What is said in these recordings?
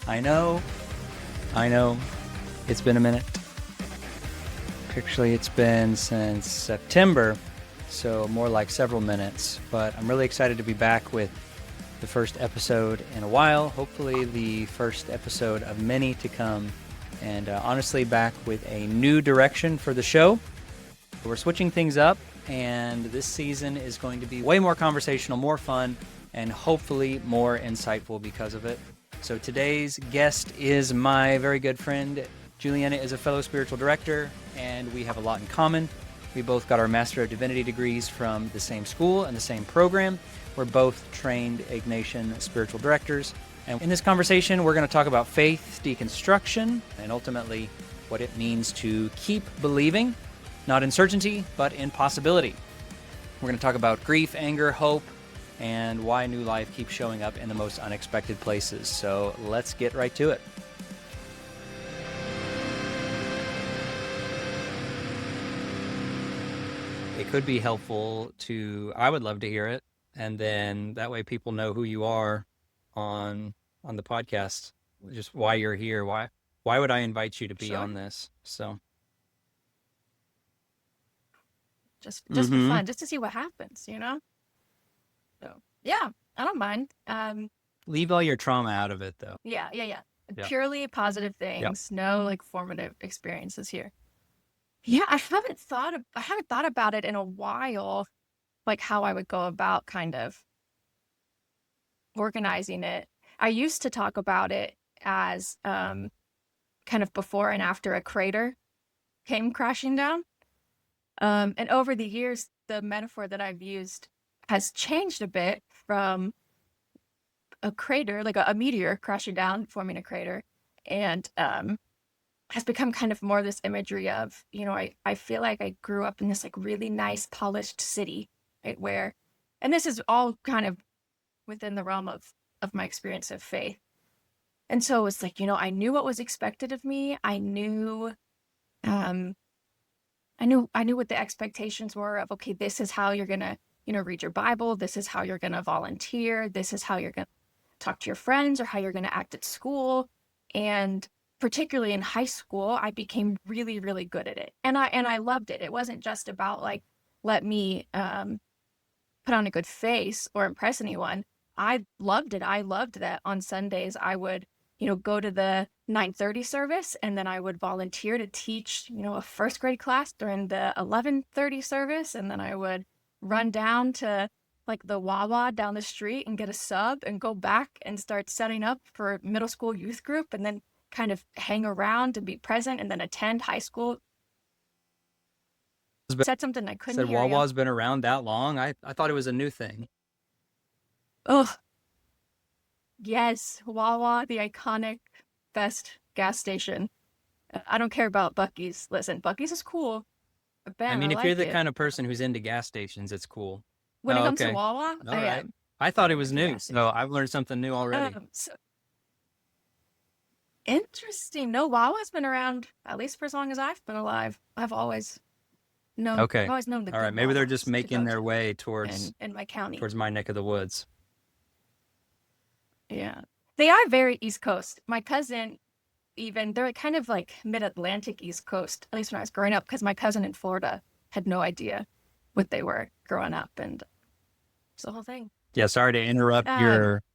I know, it's been a minute. Actually, it's been since September, so more like several minutes. But I'm really excited to be back with the first episode in a while. Hopefully the first episode of many to come. And honestly, back with a new direction for the show. We're switching things up, and this season is going to be way more conversational, more fun, and hopefully more insightful because of it. So today's guest is my very good friend. Julianna is a fellow spiritual director, and we have a lot in common. We both got our Master of Divinity degrees from the same school and the same program. We're both trained Ignatian spiritual directors. And in this conversation, we're going to talk about faith deconstruction and ultimately what it means to keep believing, not in certainty, but in possibility. We're going to talk about grief, anger, hope, and why new life keeps showing up in the most unexpected places. So let's get right to it. It could be helpful I would love to hear it. And then that way people know who you are on the podcast, just why you're here. Why would I invite you to be on this? So just for fun, just to see what happens, you know? So yeah, I don't mind. Leave all your trauma out of it though. Yeah. Yep. Purely positive things. Yep. No like formative experiences here. Yeah, I haven't thought about it in a while, like how I would go about kind of organizing it. I used to talk about it as kind of before and after a crater came crashing down. And over the years, the metaphor that I've used has changed a bit from a crater, like a meteor crashing down, forming a crater, and has become kind of more this imagery of, you know, I feel like I grew up in this like really nice, polished city, right? And this is all kind of within the realm of my experience of faith. And so it's like, you know, I knew what was expected of me. I knew what the expectations were of, okay, this is how you're going to, you know, read your Bible. This is how you're going to volunteer. This is how you're going to talk to your friends or how you're going to act at school. And particularly in high school, I became really, really good at it. And I loved it. It wasn't just about like, let me put on a good face or impress anyone. I loved it. I loved that on Sundays I would, you know, go to the 9:30 service, and then I would volunteer to teach, you know, a first grade class during the 11:30 service. And then I would run down to like the Wawa down the street and get a sub and go back and start setting up for middle school youth group, and then kind of hang around and be present, and then attend high school. Said something I couldn't hear. Wawa's been around that long? I thought it was a new thing. Oh, yes, Wawa, the iconic best gas station. I don't care about Buc-ee's. Listen, Buc-ee's is cool. I mean, if you're the kind of person who's into gas stations, it's cool. When it comes to Wawa, all right. I thought it was new, so I've learned something new already. Interesting. No, Wawa's been around at least for as long as I've been alive. I've always known. Okay. I've always known the. All right. Maybe they're just making their way towards in my county, towards my neck of the woods. Yeah, they are very East Coast. My cousin, they're kind of like mid-Atlantic East Coast. At least when I was growing up, because my cousin in Florida had no idea what they were growing up, and it's the whole thing. Yeah. Sorry to interrupt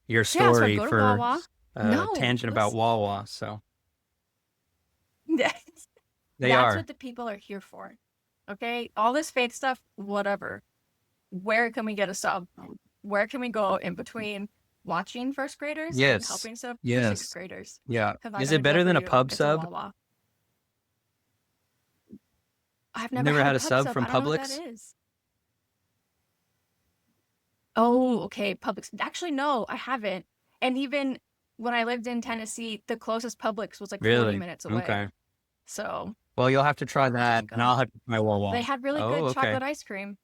your story so for Wawa. tangent about Wawa. So That's are what the people are here for. Okay, all this faith stuff, whatever. Where can we get a sub? Where can we go in between watching first graders and helping sixth graders? Yeah. Is it better than a pub sub? I've never had a sub from Publix. That is. Oh, okay. Publix. Actually, no, I haven't. And even when I lived in Tennessee, the closest Publix was like 40 minutes away. Okay. So. Well, you'll have to try that, and I'll have to try Wawa. They had really good chocolate ice cream.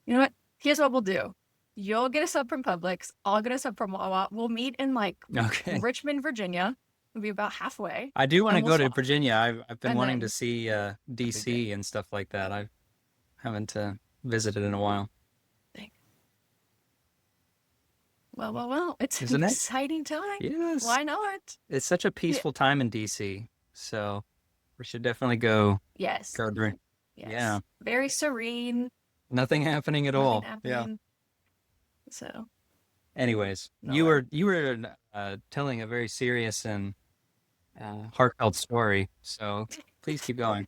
You know what? Here's what we'll do. You'll get a sub from Publix. I'll get a sub from Wawa. We'll meet in like Richmond, Virginia. It'll be about halfway. I do want to go to Virginia. I've been wanting to see DC and stuff like that. I haven't visited in a while. Well, it's an isn't it? exciting time. Yes. Why not? It's such a Yeah. peaceful time in DC. So we should definitely go Yes. go drink. Yeah. Yes. Very serene, Nothing happening at nothing all. Yeah. happening. So, Anyways, you nowhere. were you were telling a very serious and heartfelt story. So please keep going.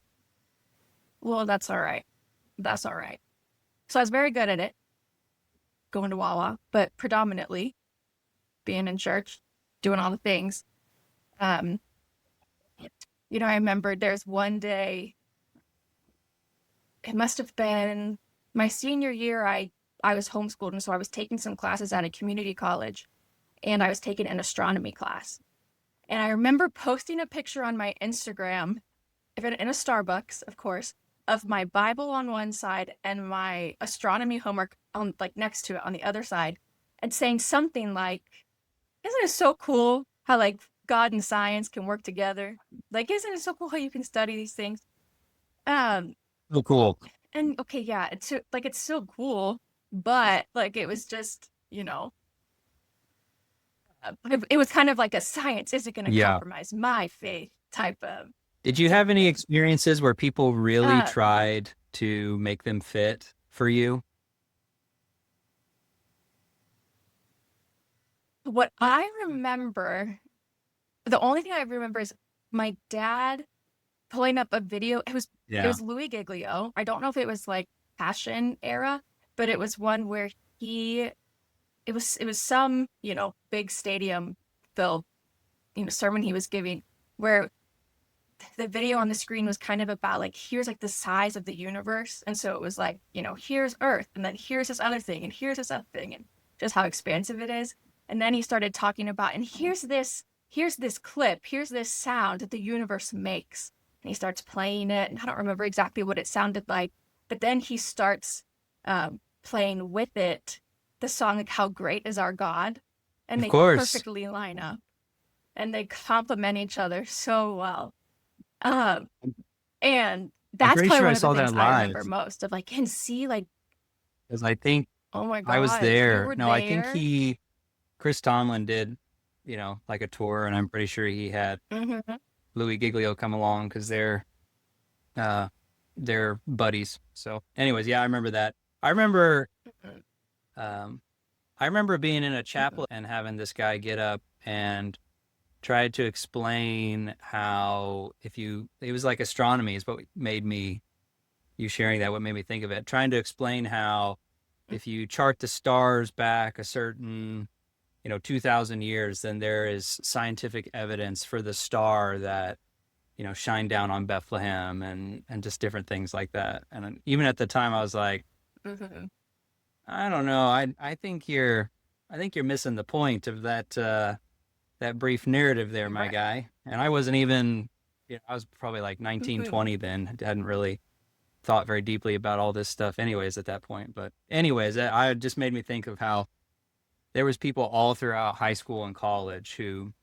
Well, that's all right. That's all right. So I was very good at it, going to Wawa, but predominantly being in church, doing all the things. Um, I remember there's one day, it must have been my senior year, I was homeschooled, and so I was taking some classes at a community college, and I was taking an astronomy class. And I remember posting a picture on my Instagram, in a Starbucks, of course, of my Bible on one side and my astronomy homework on like next to it on the other side, and saying something like, "Isn't it so cool how like God and science can work together? Like, isn't it so cool how you can study these things?" Um, Oh, cool. and okay, yeah, it's so cool, but like it was just, it was kind of like a science isn't going to Yeah. compromise my faith type of Did you type have any thing. experiences where people really Uh, tried to make them fit for you? what I remember, the only thing I remember is my dad pulling up a video. It Yeah. was Louis Giglio. I don't know if it was like Passion era, but it was one where he it was some, big stadium filled, sermon he was giving where the video on the screen was kind of about like here's like the size of the universe, and so it was like here's Earth, and then here's this other thing, and here's this other thing, and just how expansive it is. And then he started talking about, and here's this clip, here's this sound that the universe makes, and he starts playing it, and I don't remember exactly what it sounded like, but then he starts playing with it the song like how great is our God, and Of they course. perfectly line up, and they complement each other so well. um and I'm that's pretty probably sure I one of the saw things that I live remember most of like, and see, like, because I think oh my I was gosh, you there. were No, I think there. Chris Tomlin did, like a tour, and I'm pretty sure he had Hmm. Louis Giglio come along because uh, they're buddies. So, anyways, yeah, I remember that. I remember, um, I remember being in a chapel and having this guy get up and tried to explain how it was like astronomy is what made me, you sharing that, what made me think of it, trying to explain how if you chart the stars back a certain, 2000 years, then there is scientific evidence for the star that, shined down on Bethlehem and just different things like that. And even at the time I was like, Hmm. I don't know. I think you're missing the point of that brief narrative there, my Right. guy. And I wasn't even, I was probably like 19, Hmm. 20 then. Hadn't really thought very deeply about all this stuff anyways at that point. But anyways, I just made me think of how there was people all throughout high school and college who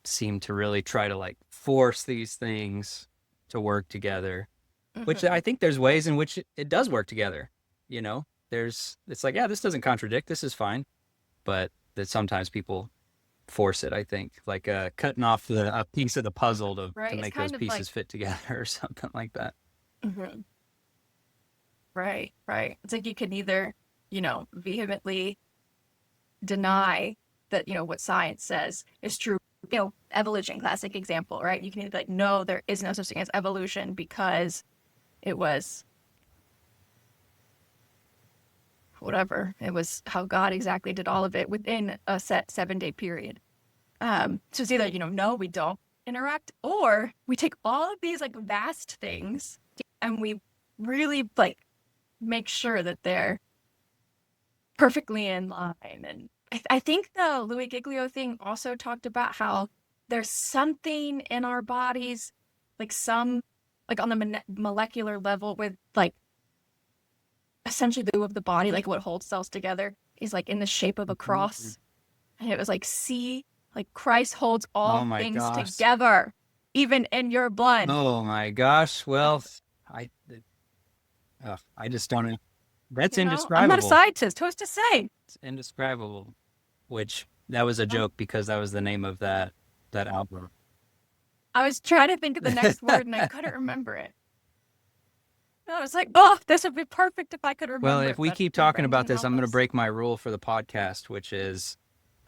seemed to really try to like force these things to work together, which Hmm. I think there's ways in which it does work together. You know, it's like, yeah, this doesn't contradict. This is fine. But that sometimes people force it, I think, like cutting off a piece of the puzzle to Right, it's make those kind of like, pieces fit together or something like that. hmm, right, right, it's like you can either vehemently deny that what science says is true. Evolution, classic example, right? You can either be like, no, there is no such thing as evolution because it was whatever. It was how God exactly did all of it within a set 7-day period. So it's either, no, we don't interact, or we take all of these like vast things and we really like make sure that they're perfectly in line. And I think the Louis Giglio thing also talked about how there's something in our bodies, like some, like on the molecular level, with like essentially the glue of the body, like what holds cells together, is like in the shape of a Mhm. cross. And it was like, see, like Christ holds Oh all my things gosh. together, even in your blood. Oh my gosh. Well, I I just don't know. That's I'm not a indescribable. scientist. Who's to say? It's indescribable. which that was a joke because that was the name of that album. I was trying to think of the next word and I couldn't remember it. I was like, oh, this would be perfect if I could Well, remember if it, we but keep my talking brain about didn't this, help I'm going to us. break my rule for the podcast, which is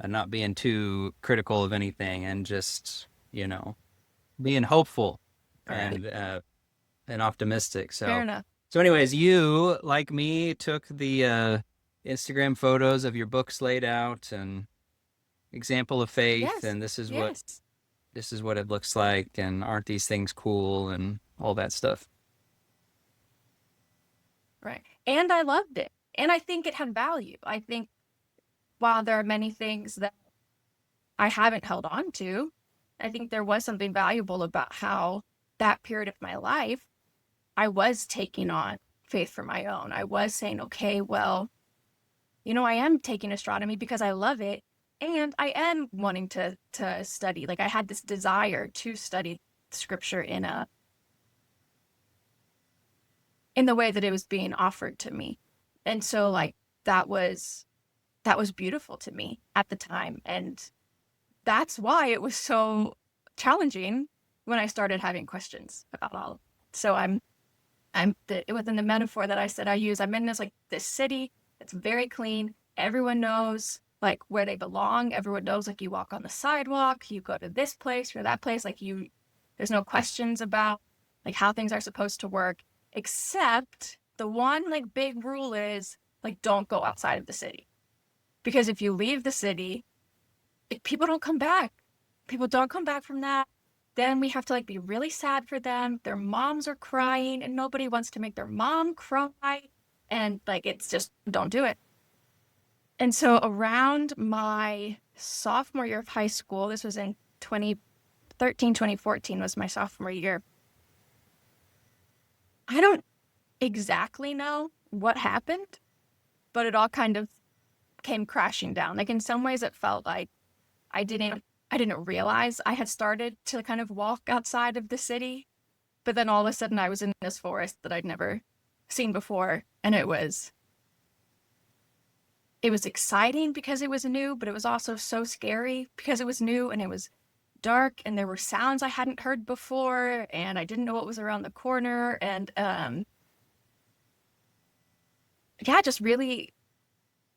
not being too critical of anything and just, being hopeful All right. and optimistic. Fair So, enough. so anyways, you, like me, took the Instagram photos of your books laid out and example of faith, Yes. and Yes. this is what it looks like, and aren't these things cool, and all that stuff. Right. And I loved it. And I think it had value. I think while there are many things that I haven't held on to, I think there was something valuable about how that period of my life, I was taking on faith for my own. I was saying, okay, well, I am taking astronomy because I love it. And I am wanting to study. Like I had this desire to study scripture in the way that it was being offered to me. And so like that was beautiful to me at the time. And that's why it was so challenging when I started having questions about all of it. So within the metaphor that I said I use, I'm in this city that's very clean. Everyone knows like where they belong. Everyone knows like you walk on the sidewalk, you go to this place or that place, there's no questions about like how things are supposed to work, except the one like big rule is like don't go outside of the city. Because if you leave the city, people don't come back. People don't come back from that. Then we have to like be really sad for them. Their moms are crying and nobody wants to make their mom cry. And like, it's just, don't do it. And so around my sophomore year of high school, this was in 2013, 2014 was my sophomore year. I don't exactly know what happened, but it all kind of came crashing down. Like in some ways it felt like I didn't realize I had started to kind of walk outside of the city, but then all of a sudden I was in this forest that I'd never seen before, and it was exciting because it was new, but it was also so scary because it was new and it was dark and there were sounds I hadn't heard before and I didn't know what was around the corner, and yeah, just really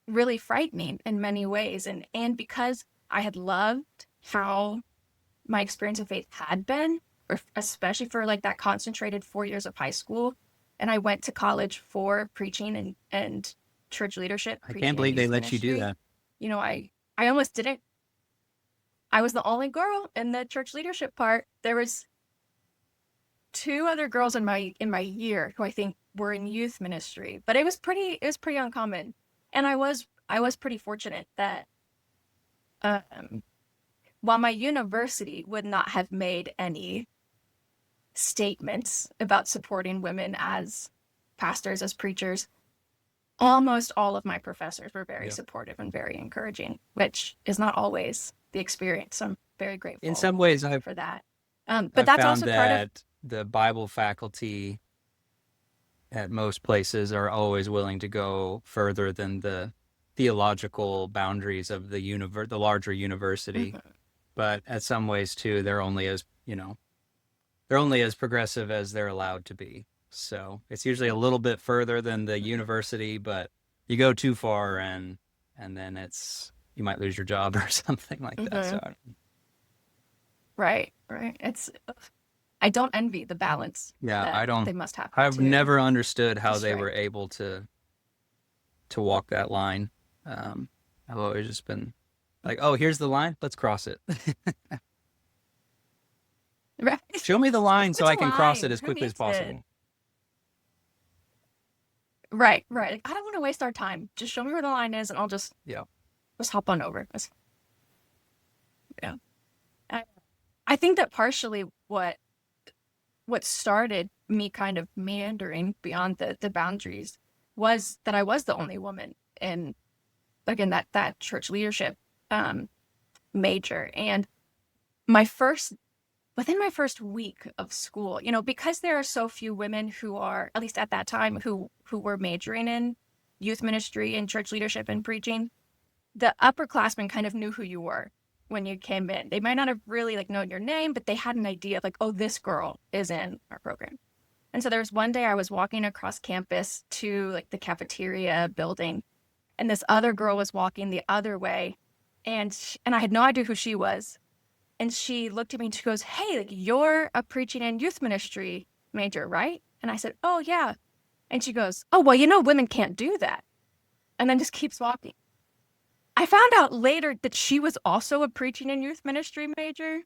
really frightening in many ways. And because I had loved how my experience of faith had been, or especially for like that concentrated 4 years of high school, and I went to college for preaching and church leadership, I preaching can't and believe they youth let you do ministry. that. I almost didn't. I was the only girl in the church leadership part. There was two other girls in my year who I think were in youth ministry, but it was pretty uncommon. And I was pretty fortunate that while my university would not have made any statements about supporting women as pastors, as preachers, almost all of my professors were very supportive and very encouraging, which is not always the experience. I'm very grateful In some ways, for that. I've But that's found also part of that the Bible faculty at most places are always willing to go further than the theological boundaries of the larger university. Mhm. But at some ways too, they're only as progressive as they're allowed to be. So it's usually a little bit further than the university, but you go too far and then you might lose your job or something like that. Mhm. So Right. I don't envy the balance yeah, that they must have I've never understood how they were strike. able to walk that line. I've always just been like, oh, here's the line, let's cross it. Right. Show me the line so It's I a can cross it line. as Who quickly as needs it? possible. Right. Like, I don't want to waste our time. Just show me where the line is, and I'll just Yeah. hop on over. Yeah. I think that partially what started me kind of meandering beyond the boundaries was that I was the only woman in again that church leadership major. And within my first week of school, because there are so few women who are, at least at that time, who were majoring in youth ministry and church leadership and preaching, the upperclassmen kind of knew who you were when you came in. They might not have really like known your name, but they had an idea of like, oh, this girl is in our program. And so there was one day I was walking across campus to like the cafeteria building, and this other girl was walking the other way, and I had no idea who she was. And she looked at me and she goes, "Hey, like you're a preaching and youth ministry major, right?" And I said, "Oh yeah." And she goes, "Oh, well, women can't do that." And then just keeps walking. I found out later that she was also a preaching and youth ministry major,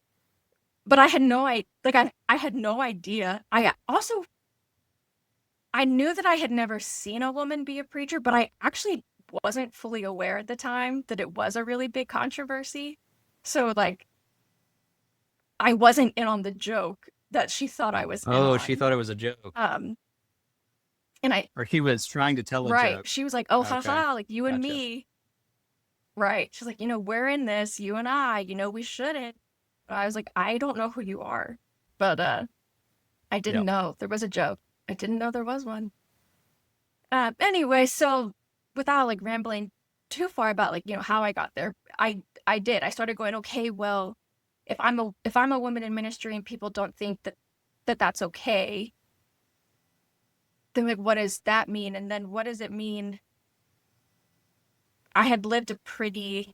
but I had no idea. Like I had no idea. I knew that I had never seen a woman be a preacher, but I actually wasn't fully aware at the time that it was a really big controversy. So like I wasn't in on the joke that she thought I was in Oh, she on. thought it was a joke. Um, and I Or he was trying to tell a right, joke. she was like, "Oh, Okay. haha, like you and Gotcha. me." Right. She's like, "We're in this, you and I, we shouldn't." I was like, "I don't know who you are." But I Yeah. didn't know there was a joke. I didn't know there was one. Anyway, so without like rambling too far about like, how I got there, I did. I started going, okay, well, if I'm a woman in ministry and people don't think that's okay, then like what does that mean? And then what does it mean? I had lived a pretty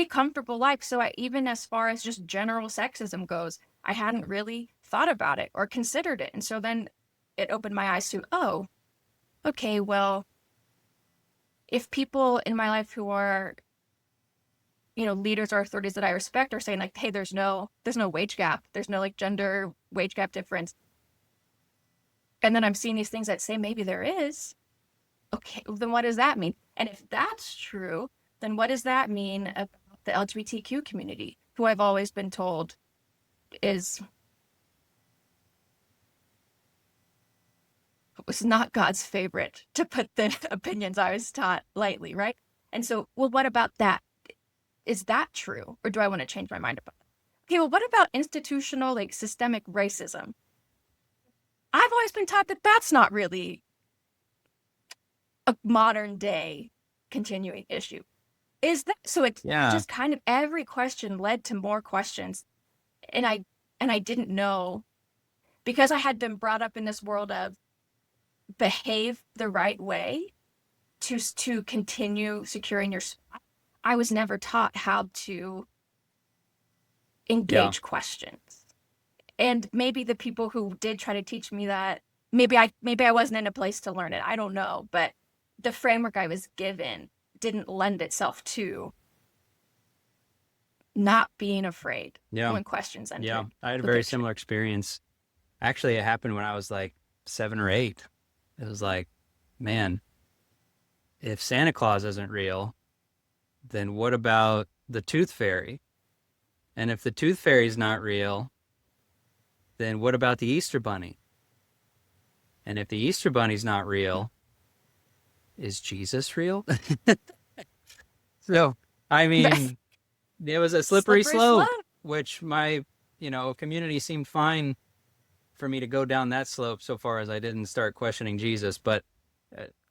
comfortable life. So even as far as just general sexism goes, I hadn't really thought about it or considered it. And so then it opened my eyes to, oh, okay, well, if people in my life who are, leaders or authorities that I respect are saying like, hey, there's no wage gap. There's no like gender wage gap difference. And then I'm seeing these things that say maybe there is. Okay, then what does that mean? And if that's true, then what does that mean about the LGBTQ community, who I've always been told was not God's favorite, to put the opinions I was taught lightly, right? And so, well, what about that? Is that true? Or do I want to change my mind about it? Okay, well, what about institutional, like systemic racism? I've always been taught that that's not really a modern day continuing issue. Is that so? It's Yeah. just kind of every question led to more questions, and I didn't know, because I had been brought up in this world of behave the right way to continue securing your spot. I was never taught how to Yeah. engage questions. And maybe the people who did try to teach me that, maybe I wasn't in a place to learn it. I don't know, but the framework I was given didn't lend itself to not being afraid Yeah. when questions Yeah. entered I had a the very picture. similar experience. Actually, it happened when I was like 7 or 8. It was like, man, if Santa Claus isn't real, then what about the Tooth Fairy? And if the Tooth Fairy's not real, then what about the Easter Bunny? And if the Easter Bunny's not real, is Jesus real? So, I mean, it was a slippery Slippery slope. slope, which my, community seemed fine for me to go down that slope so far as I didn't start questioning Jesus. But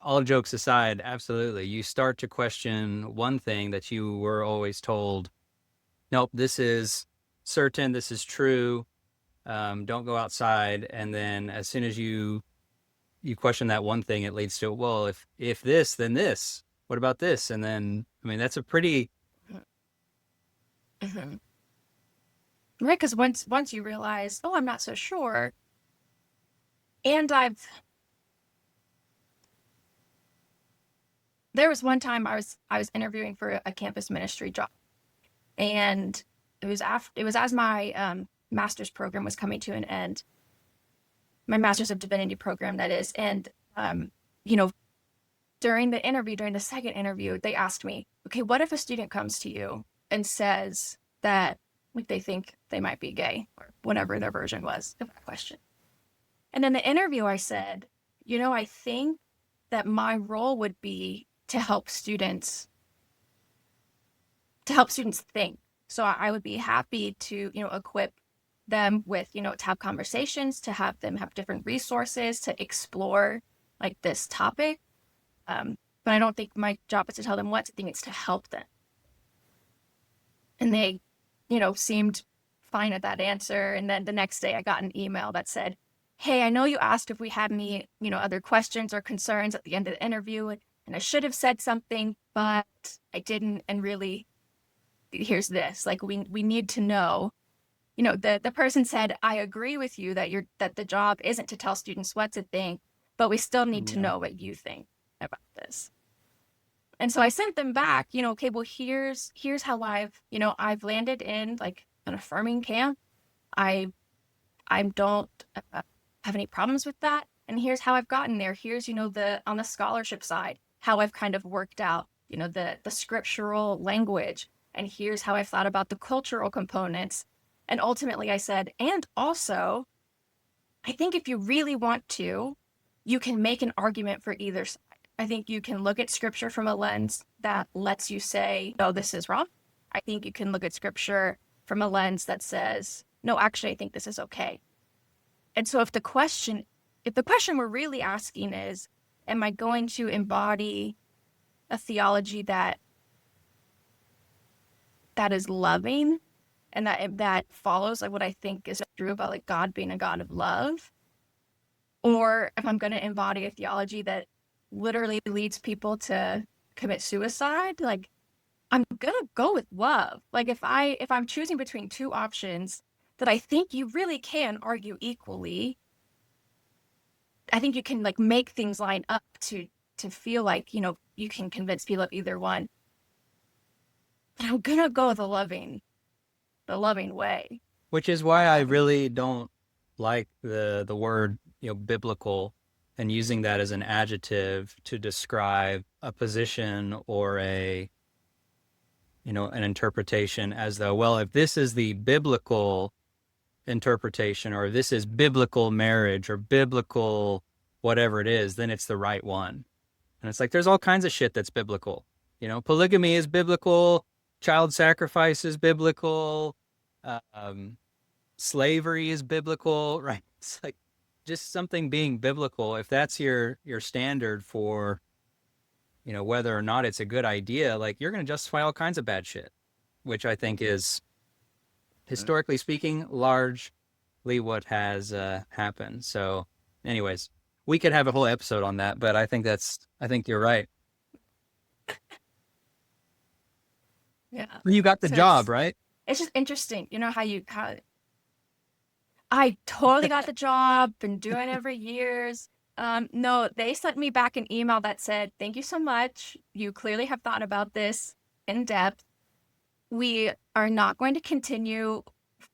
all jokes aside, absolutely. You start to question one thing that you were always told, nope, this is certain, this is true. Don't go outside. And then as soon as you question that one thing, it leads to, well, if this, then this. What about this? And then, I mean, that's a pretty Mhm. Right, because once you realize, oh, I'm not so sure, and there was one time I was interviewing for a campus ministry job, and it was as my master's program was coming to an end, my master's of divinity program, that is. And you know during the second interview, they asked me, okay, what if a student comes to you and says that like they think they might be gay, or whatever their version was of that question. And in the interview I said, I think that my role would be to help students think. So I would be happy to, equip them with, to have conversations, to have them have different resources to explore like this topic. But I don't think my job is to tell them what to think, it's to help them. And they, seemed fine at that answer. And then the next day I got an email that said, hey, I know you asked if we had any, other questions or concerns at the end of the interview, and I should have said something, but I didn't. And really, here's this, like, we need to know, the person said, I agree with you that the job isn't to tell students what to think, but we still need to Yeah. know what you think about this. And so I sent them back, okay, well, here's how I've landed in like an affirming camp. I don't have any problems with that. And here's how I've gotten there. Here's, on the scholarship side, how I've kind of worked out, the scriptural language. And here's how I've thought about the cultural components. And ultimately I said, and also, I think if you really want to, you can make an argument for either side. I think you can look at scripture from a lens that lets you say, no, this is wrong. I think you can look at scripture from a lens that says, no, actually, I think this is okay. And so if the question we're really asking is, am I going to embody a theology that is loving and that follows like what I think is true about like God being a God of love? Or if I'm going to embody a theology that literally leads people to commit suicide, like I'm going to go with love. Like if I'm choosing between two options that I think you really can argue equally, I think you can like make things line up to feel like, you can convince people of either one. But I'm going to go the loving way. Which is why I really don't like the word, biblical, and using that as an adjective to describe a position or an interpretation, as though, well, if this is the biblical interpretation, or this is biblical marriage or biblical whatever it is, then it's the right one. And it's like, there's all kinds of shit that's biblical. Polygamy is biblical, child sacrifice is biblical, slavery is biblical, right? It's like just something being biblical. If that's your standard for, whether or not it's a good idea, like you're going to justify all kinds of bad shit, which I think is, historically speaking, largely what has happened. So anyways, we could have a whole episode on that, but I think you're right. Yeah. You got the So job, right? it's just interesting, how I totally got the job, been doing it for years. No, they sent me back an email that said, thank you so much. You clearly have thought about this in depth. We are not going to continue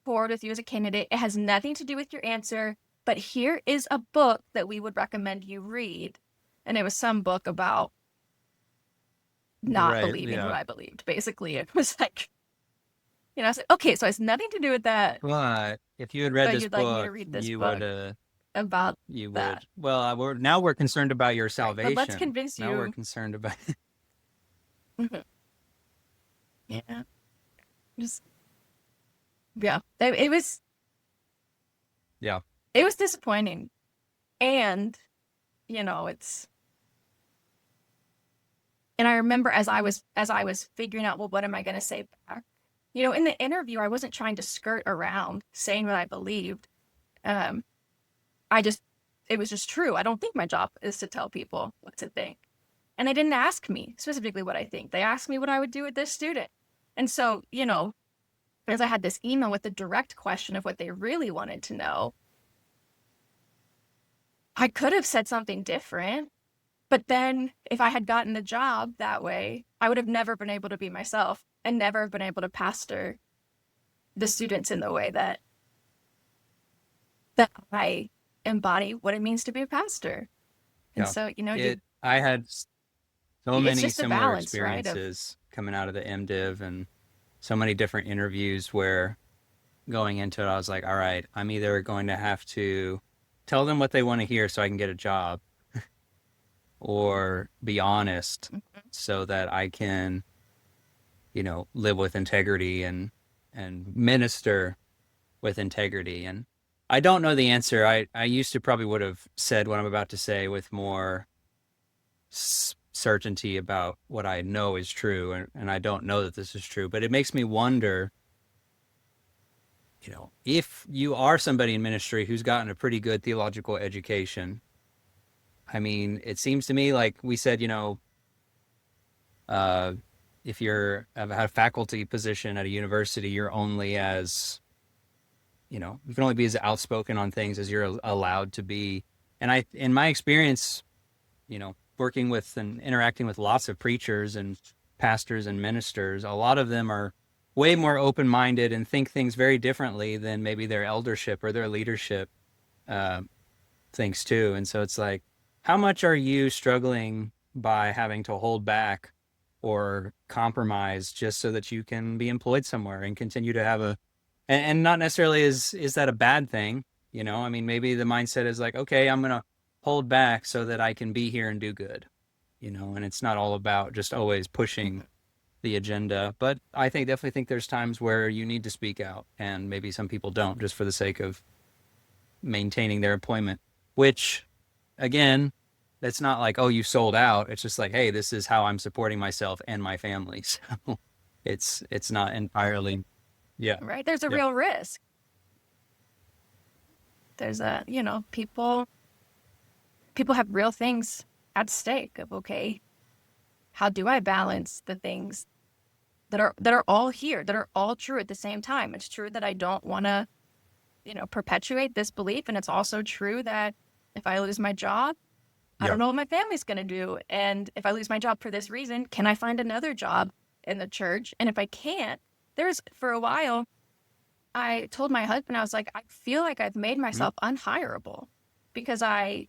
forward with you as a candidate. It has nothing to do with your answer, but here is a book that we would recommend you read. And it was some book about not Right, believing yeah. what I believed. Basically, it was like, I was like, okay, so it has nothing to do with that, But if you had read but this you'd like me to book, read this you book would, about you would. that. Well, we're concerned about your Right. But let's salvation. convince Now we're you. concerned about. Mhm. Yeah. Just, yeah. It was Yeah. disappointing. And, it's, and I remember as I was figuring out, well, what am I going to say back? In the interview, I wasn't trying to skirt around saying what I believed. It was just true. I don't think my job is to tell people what to think. And they didn't ask me specifically what I think. They asked me what I would do with this student. And so, as I had this email with the direct question of what they really wanted to know, I could have said something different. But then if I had gotten the job that way, I would have never been able to be myself and never have been able to pastor the students in the way that I embody what it means to be a pastor. And Yeah. so, I had so it's many just a similar balance, right? experiences coming out of the MDiv, and so many different interviews where going into it, I was like, all right, I'm either going to have to tell them what they want to hear so I can get a job, or be honest so that I can, live with integrity and minister with integrity. And I don't know the answer. I used to probably would have said what I'm about to say with more certainty about what I know is true, and I don't know that this is true. But it makes me wonder, if you are somebody in ministry who's gotten a pretty good theological education. I mean, it seems to me like we said, uh, if you're have a faculty position at a university, you're only as, you can only be as outspoken on things as you're allowed to be. And in my experience, working with and interacting with lots of preachers and pastors and ministers, a lot of them are way more open-minded and think things very differently than maybe their eldership or their leadership uh, thinks too. And so it's like, how much are you struggling by having to hold back or compromise just so that you can be employed somewhere and continue to have and not necessarily is that a bad thing? I mean, maybe the mindset is like, okay, I'm going to hold back so that I can be here and do good, and it's not all about just always pushing the agenda. But I definitely think there's times where you need to speak out, and maybe some people don't, just for the sake of maintaining their employment, which again, that's not like, oh, you sold out. It's just like, hey, this is how I'm supporting myself and my family. So it's not entirely, yeah. Right? There's a Yep. real risk. There's people have real things at stake of, okay, how do I balance the things that are all here, that are all true at the same time? It's true that I don't want to, perpetuate this belief. And it's also true that if I lose my job, I don't Yep. know what my family's going to do. And if I lose my job for this reason, can I find another job in the church? And if I can't, for a while, I told my husband, I was like, I feel like I've made myself unhireable because I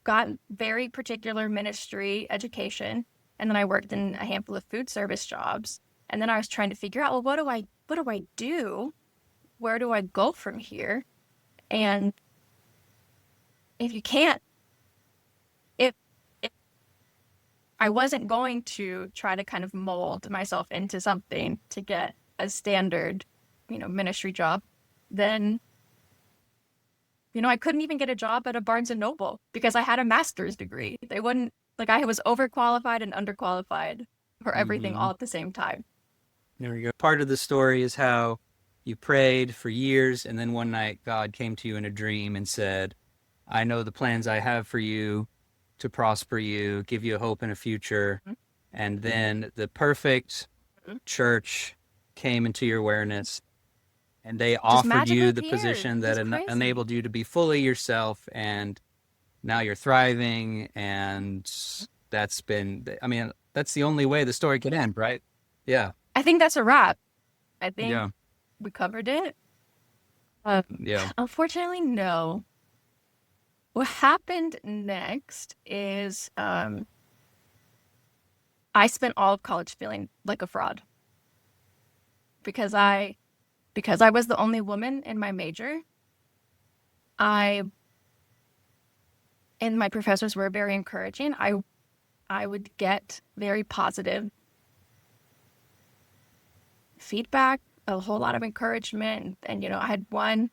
got very particular ministry education. And then I worked in a handful of food service jobs. And then I was trying to figure out, well, what do I do? Where do I go from here? And if you can't, if I wasn't going to try to kind of mold myself into something to get a standard, ministry job, then, I couldn't even get a job at a Barnes and Noble because I had a master's degree. They wouldn't, like, I was overqualified and underqualified for everything all at the same time. There we go. Part of the story is how you prayed for years, and then one night God came to you in a dream and said, I know the plans I have for you to prosper you, give you a hope and a future. Mhm. And then the perfect church came into your awareness, and they Just offered magically you the appeared. position that It's crazy. enabled you to be fully yourself. And now you're thriving. And that's the only way the story could end, right? Yeah. I think that's a wrap. I think Yeah. we covered it. Yeah. Unfortunately, no. What happened next is I spent all of college feeling like a fraud because I was the only woman in my major. And my professors were very encouraging. I would get very positive feedback, a whole lot of encouragement. And I had one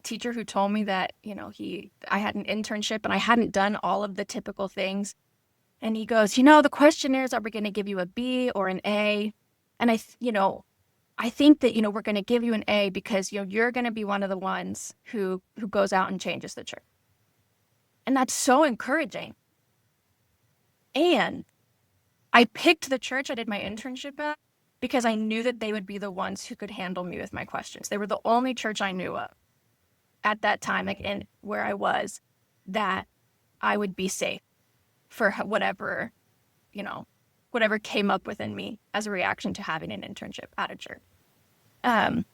teacher who told me that, I had an internship and I hadn't done all of the typical things. And he goes, the questionnaires, are we going to give you a B or an A? And I think that, we're going to give you an A because, you're going to be one of the ones who goes out and changes the church. And that's so encouraging. And I picked the church I did my internship at because I knew that they would be the ones who could handle me with my questions. They were the only church I knew of at that time, like in where I was, that I would be safe for whatever came up within me as a reaction to having an internship at a church. And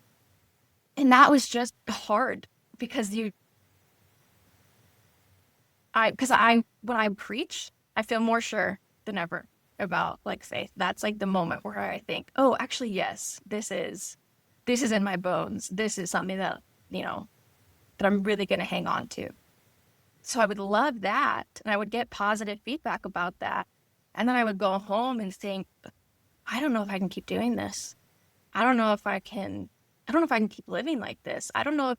that was just hard because when I preach, I feel more sure than ever about like faith. That's like the moment where I think, oh, actually, yes, this is in my bones. This is something that, that I'm really going to hang on to. So I would love that. And I would get positive feedback about that. And then I would go home and think, I don't know if I can keep doing this. I don't know if I can keep living like this. I don't know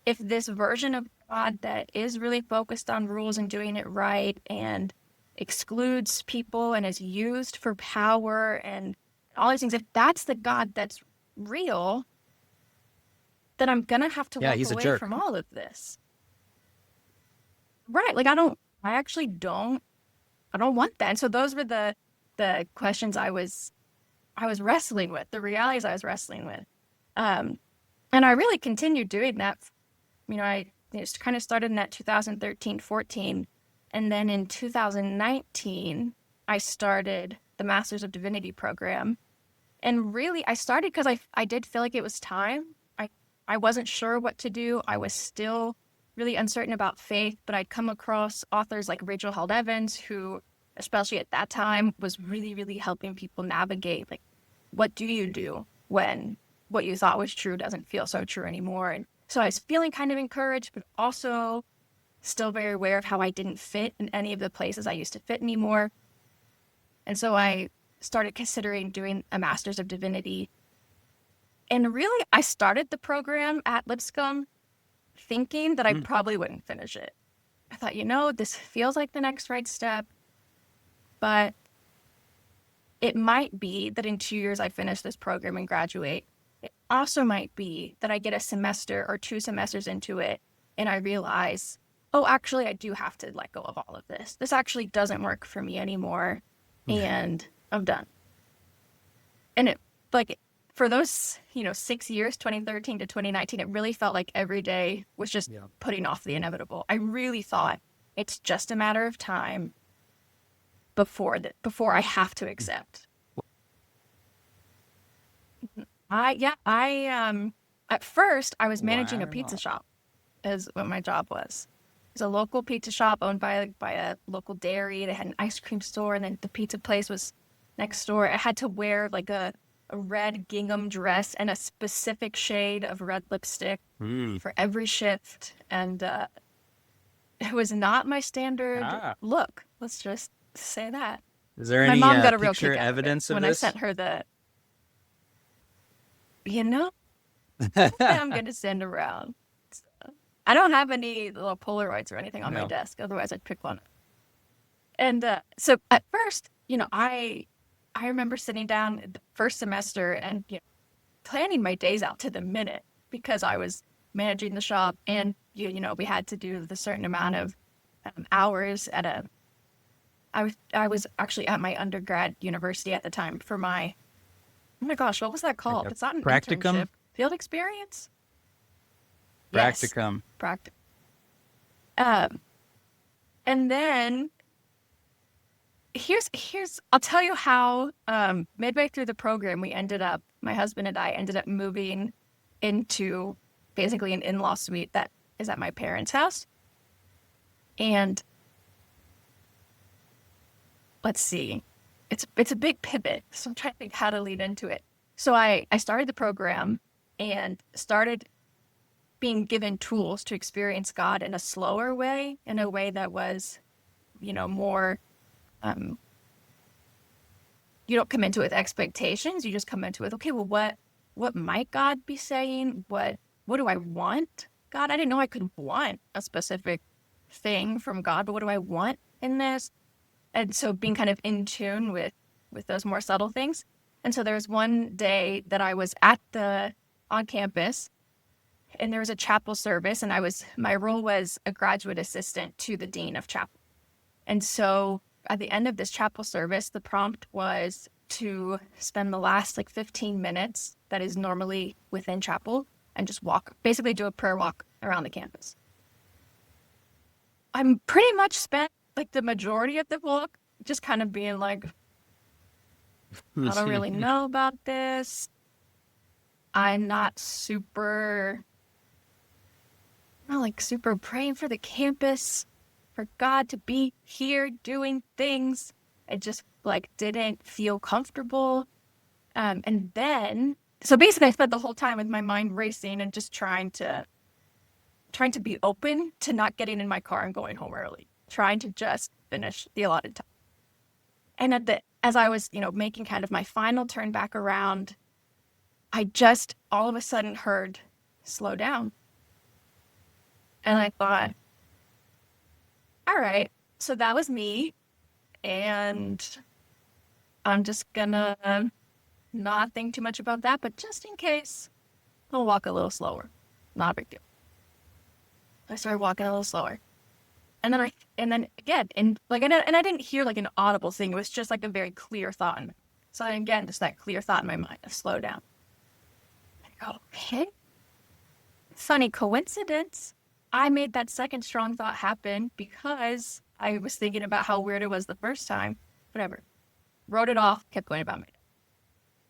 if this version of God that is really focused on rules and doing it right and excludes people and is used for power and all these things, if that's the God that's real, then I'm gonna have to Yeah, walk he's a away jerk. from all of this. Right. Like I actually I don't want that. And so those were the questions I was wrestling with, the realities I was wrestling with. Um, and I really continued doing that. I just kind of started in that 2013, 14. And then in 2019, I started the Masters of Divinity program. And really, I started because I did feel like it was time. I wasn't sure what to do. I was still really uncertain about faith, but I'd come across authors like Rachel Held Evans, who, especially at that time, was really, really helping people navigate, like, what do you do when what you thought was true doesn't feel so true anymore? And so I was feeling kind of encouraged, but also still very aware of how I didn't fit in any of the places I used to fit anymore. And so I started considering doing a Master's of Divinity. And really, I started the program at Lipscomb thinking that I probably wouldn't finish it. I thought, this feels like the next right step, but it might be that in 2 years I finish this program and graduate. It also might be that I get a semester or 2 semesters into it and I realize, oh, actually, I do have to let go of all of this. This actually doesn't work for me anymore, and I'm done. And it, like, for those, 6 years, 2013 to 2019, it really felt like every day was just putting off the inevitable. I really thought it's just a matter of time before I have to accept. I at first I was managing a pizza Wow. shop is what my job was. It was a local pizza shop owned by a local dairy. They had an ice cream store, and then the pizza place was next door. I had to wear like a red gingham dress and a specific shade of red lipstick for every shift. And it was not my standard Ah. look. Let's just say that. Is there My any mom got a real picture kick out of it evidence of when I this? sent her you know, I'm going to send around. I don't have any little Polaroids or anything on my No. desk. Otherwise, I'd pick one. And so at first, I remember sitting down the first semester and planning my days out to the minute because I was managing the shop, and we had to do the certain amount of hours at a. I was actually at my undergrad university at the time for my. Oh my gosh, what was that Like called? a It's not an practicum? internship. Field experience? Yes. Practicum. Practice. Um, and then here's I'll tell you how midway through the program my husband and I ended up moving into basically an in-law suite that is at my parents' house. And let's see. It's a big pivot. So I'm trying to think how to lead into it. So I started the program and started being given tools to experience God in a slower way, in a way that was, more you don't come into it with expectations. You just come into it with, okay, well, what might God be saying? What do I want? God, I didn't know I could want a specific thing from God, but what do I want in this? And so being kind of in tune with those more subtle things. And so there was one day that I was on campus, and there was a chapel service, and my role was a graduate assistant to the dean of chapel. And so at the end of this chapel service, the prompt was to spend the last 15 minutes that is normally within chapel and just basically do a prayer walk around the campus. I'm pretty much spent the majority of the walk just kind of being like, I don't really know about this. I'm not super praying for the campus, for God to be here doing things. I just didn't feel comfortable. And then, so basically I spent the whole time with my mind racing and just trying to be open to not getting in my car and going home early, trying to just finish the allotted time. And as I was, making kind of my final turn back around, I just all of a sudden heard, slow down. And I thought, all right, so that was me. and I'm just gonna not think too much about that, but just in case, I'll walk a little slower. Not a big deal. I started walking a little slower. And then again, and I didn't hear like an audible thing. It was just like a very clear thought. So then again, just that clear thought in my mind to slow down. I go, okay. Funny coincidence. I made that second strong thought happen because I was thinking about how weird it was the first time. Whatever. Wrote it off, kept going about my day.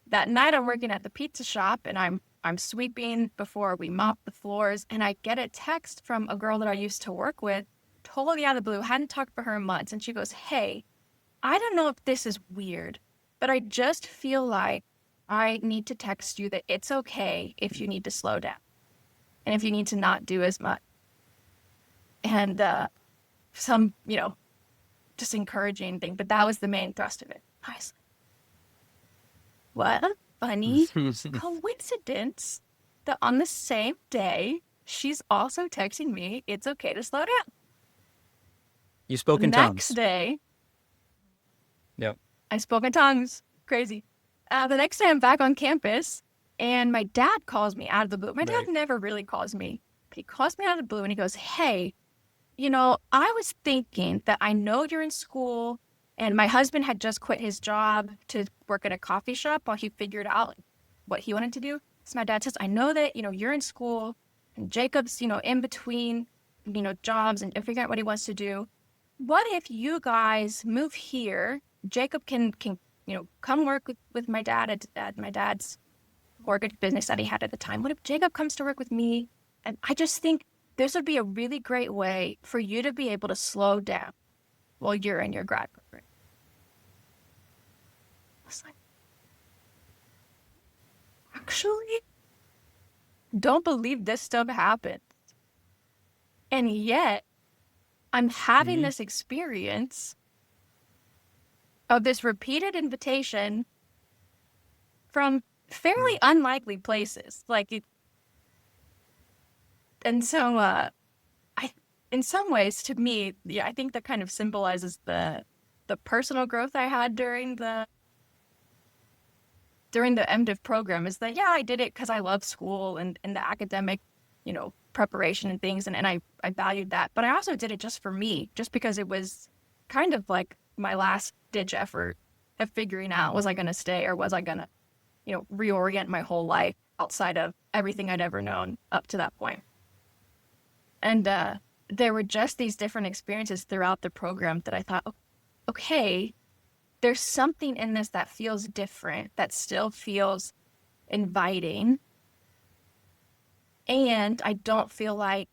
That night I'm working at the pizza shop and I'm sweeping before we mop the floors, and I get a text from a girl that I used to work with, totally out of the blue, hadn't talked to her in months, and she goes, hey, I don't know if this is weird, but I just feel like I need to text you that it's okay if you need to slow down and if you need to not do as much. And some, just encouraging thing, but that was the main thrust of it. I was like, what a funny coincidence that on the same day, she's also texting me, it's okay to slow down. You spoke in Next tongues. day, Yep. I spoke in tongues. Crazy. The next day, I'm back on campus, and my dad calls me out of the blue. My dad never really calls me. He calls me out of the blue, and he goes, hey, I was thinking that I know you're in school, and my husband had just quit his job to work at a coffee shop while he figured out what he wanted to do. So my dad says, I know that, you're in school, and Jacob's, in between, jobs and figuring out what he wants to do. What if you guys move here? Jacob can come work with my dad at my dad's mortgage business that he had at the time. What if Jacob comes to work with me? And I just think this would be a really great way for you to be able to slow down while you're in your grad program. I was like, actually, don't believe this stuff happens. And yet, I'm having this experience of this repeated invitation from fairly unlikely places. And so, in some ways, to me, I think that kind of symbolizes the personal growth I had during the MDiv program. Is that I did it because I love school and the academic, preparation and things, and I valued that. But I also did it just for me, just because it was kind of like my last ditch effort of figuring out, was I going to stay or was I going to, reorient my whole life outside of everything I'd ever known up to that point. And there were just these different experiences throughout the program that I thought, okay, there's something in this that feels different, that still feels inviting. And I don't feel like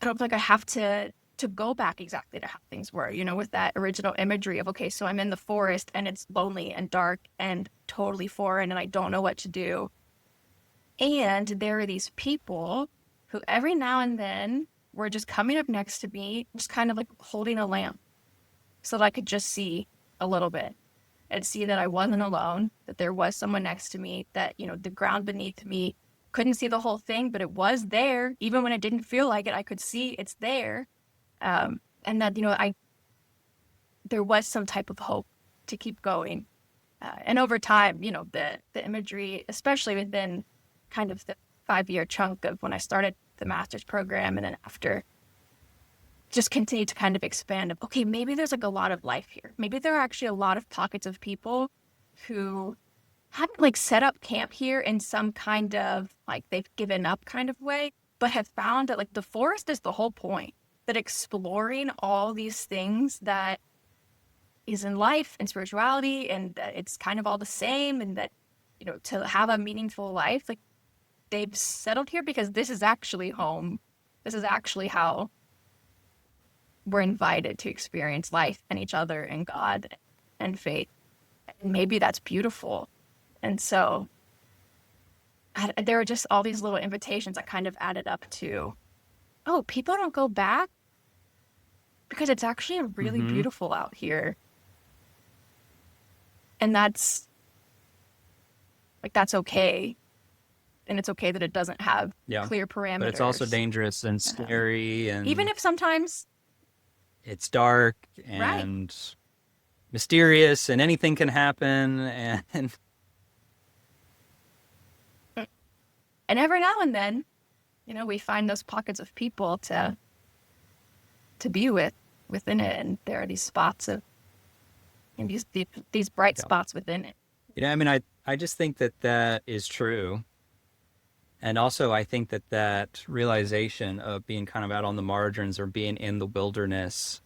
I have to go back exactly to how things were, with that original imagery of, okay, so I'm in the forest and it's lonely and dark and totally foreign and I don't know what to do. And there are these people who every now and then were just coming up next to me, just kind of like holding a lamp so that I could just see a little bit and see that I wasn't alone, that there was someone next to me, that, the ground beneath me, couldn't see the whole thing, but it was there. Even when I didn't feel like it, I could see it's there. And that, there was some type of hope to keep going. And over time, the imagery, especially within kind of the 5-year chunk of when I started the master's program and then after, just continued to kind of expand of, okay, maybe there's like a lot of life here. Maybe there are actually a lot of pockets of people who haven't set up camp here in some kind of they've given up kind of way, but have found that the forest is the whole point, that exploring all these things that is in life and spirituality, and that it's kind of all the same, and that, to have a meaningful life, they've settled here because this is actually home. This is actually how we're invited to experience life and each other and God and faith. And maybe that's beautiful. And so there were just all these little invitations that kind of added up to, oh, people don't go back because it's actually really beautiful out here. And that's okay. And it's okay that it doesn't have clear parameters. But it's also dangerous and scary. And even if sometimes it's dark Right. and mysterious and anything can happen. And And every now and then, we find those pockets of people to be within it, and there are these spots of and these bright yeah. spots within it. I mean, I just think that that is true. And also, I think that that realization of being kind of out on the margins or being in the wilderness,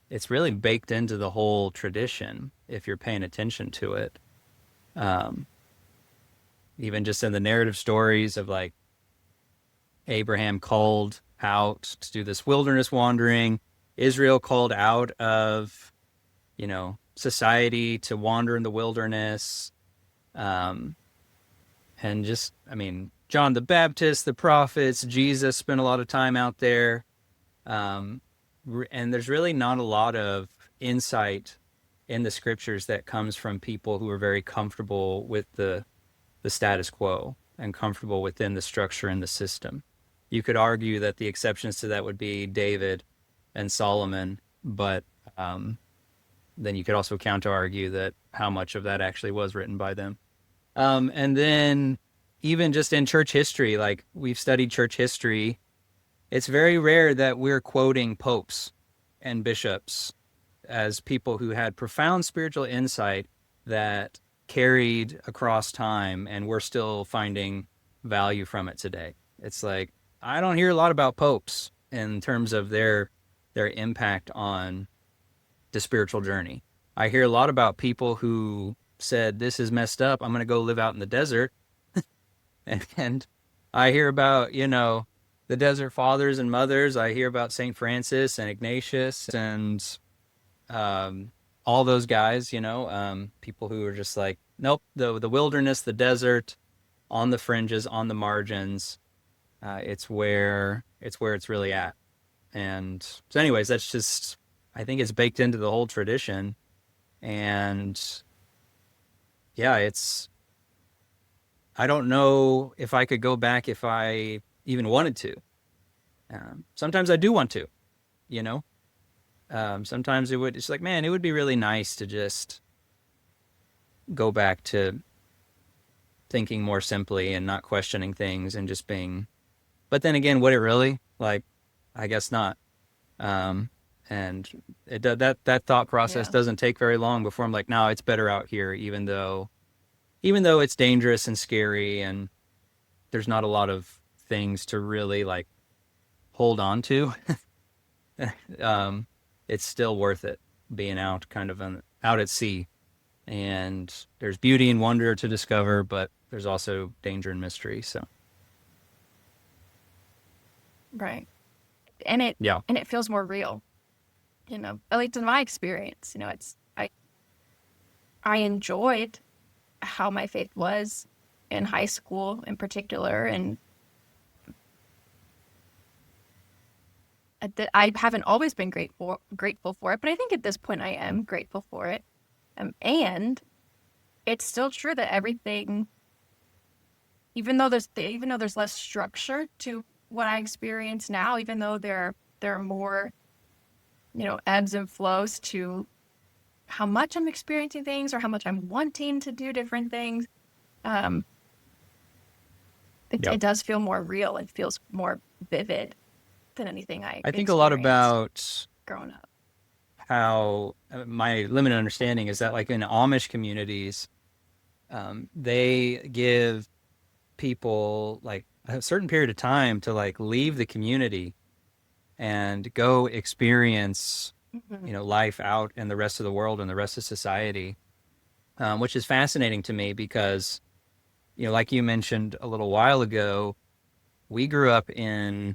it's really baked into the whole tradition if you're paying attention to it. Um, Even just in the narrative stories of like Abraham called out to do this wilderness wandering, Israel called out of, society to wander in the wilderness. Um, and just, I mean, John the Baptist, the prophets, Jesus spent a lot of time out there. Um, and there's really not a lot of insight in the scriptures that comes from people who are very comfortable with the status quo and comfortable within the structure and the system. You could argue that the exceptions to that would be David and Solomon, but then you could also counter argue that how much of that actually was written by them. And then even just in church history, like we've studied church history, it's very rare that we're quoting popes and bishops as people who had profound spiritual insight that carried across time, and we're still finding value from it today. It's like I don't hear a lot about popes in terms of their impact on the spiritual journey. I hear a lot about people who said this is messed up. I'm going to go live out in the desert, and I hear about the desert fathers and mothers. I hear about Saint Francis and Ignatius and um, all those guys, people who are just like, nope, the wilderness, the desert, on the fringes, on the margins, it's really at. And so, anyways, that's just I think it's baked into the whole tradition, and yeah, it's I don't know if I could go back if I even wanted to. Sometimes I do want to, you know. Sometimes it's like, man, it would be really nice to just go back to thinking more simply and not questioning things and just being. But then again, would it really? Like, I guess not. Um, and that thought process Yeah. doesn't take very long before I'm like, no, it's better out here, even though it's dangerous and scary and there's not a lot of things to really like hold on to. um, it's still worth it being out out at sea. And there's beauty and wonder to discover, but there's also danger and mystery. So Right. And it yeah, and it feels more real, at least in my experience. I enjoyed how my faith was in high school in particular, and I haven't always been grateful for it, but I think at this point I am grateful for it. And it's still true that everything, even though there's less structure to what I experience now, even though there are more, ebbs and flows to how much I'm experiencing things or how much I'm wanting to do different things, um, yeah. it does feel more real. It feels more vivid than anything I I think a lot experienced about growing up. how my limited understanding is that like in Amish communities, they give people like a certain period of time to like leave the community and go experience, Mhm. life out in the rest of the world and the rest of society, which is fascinating to me because, like you mentioned a little while ago, we grew up in,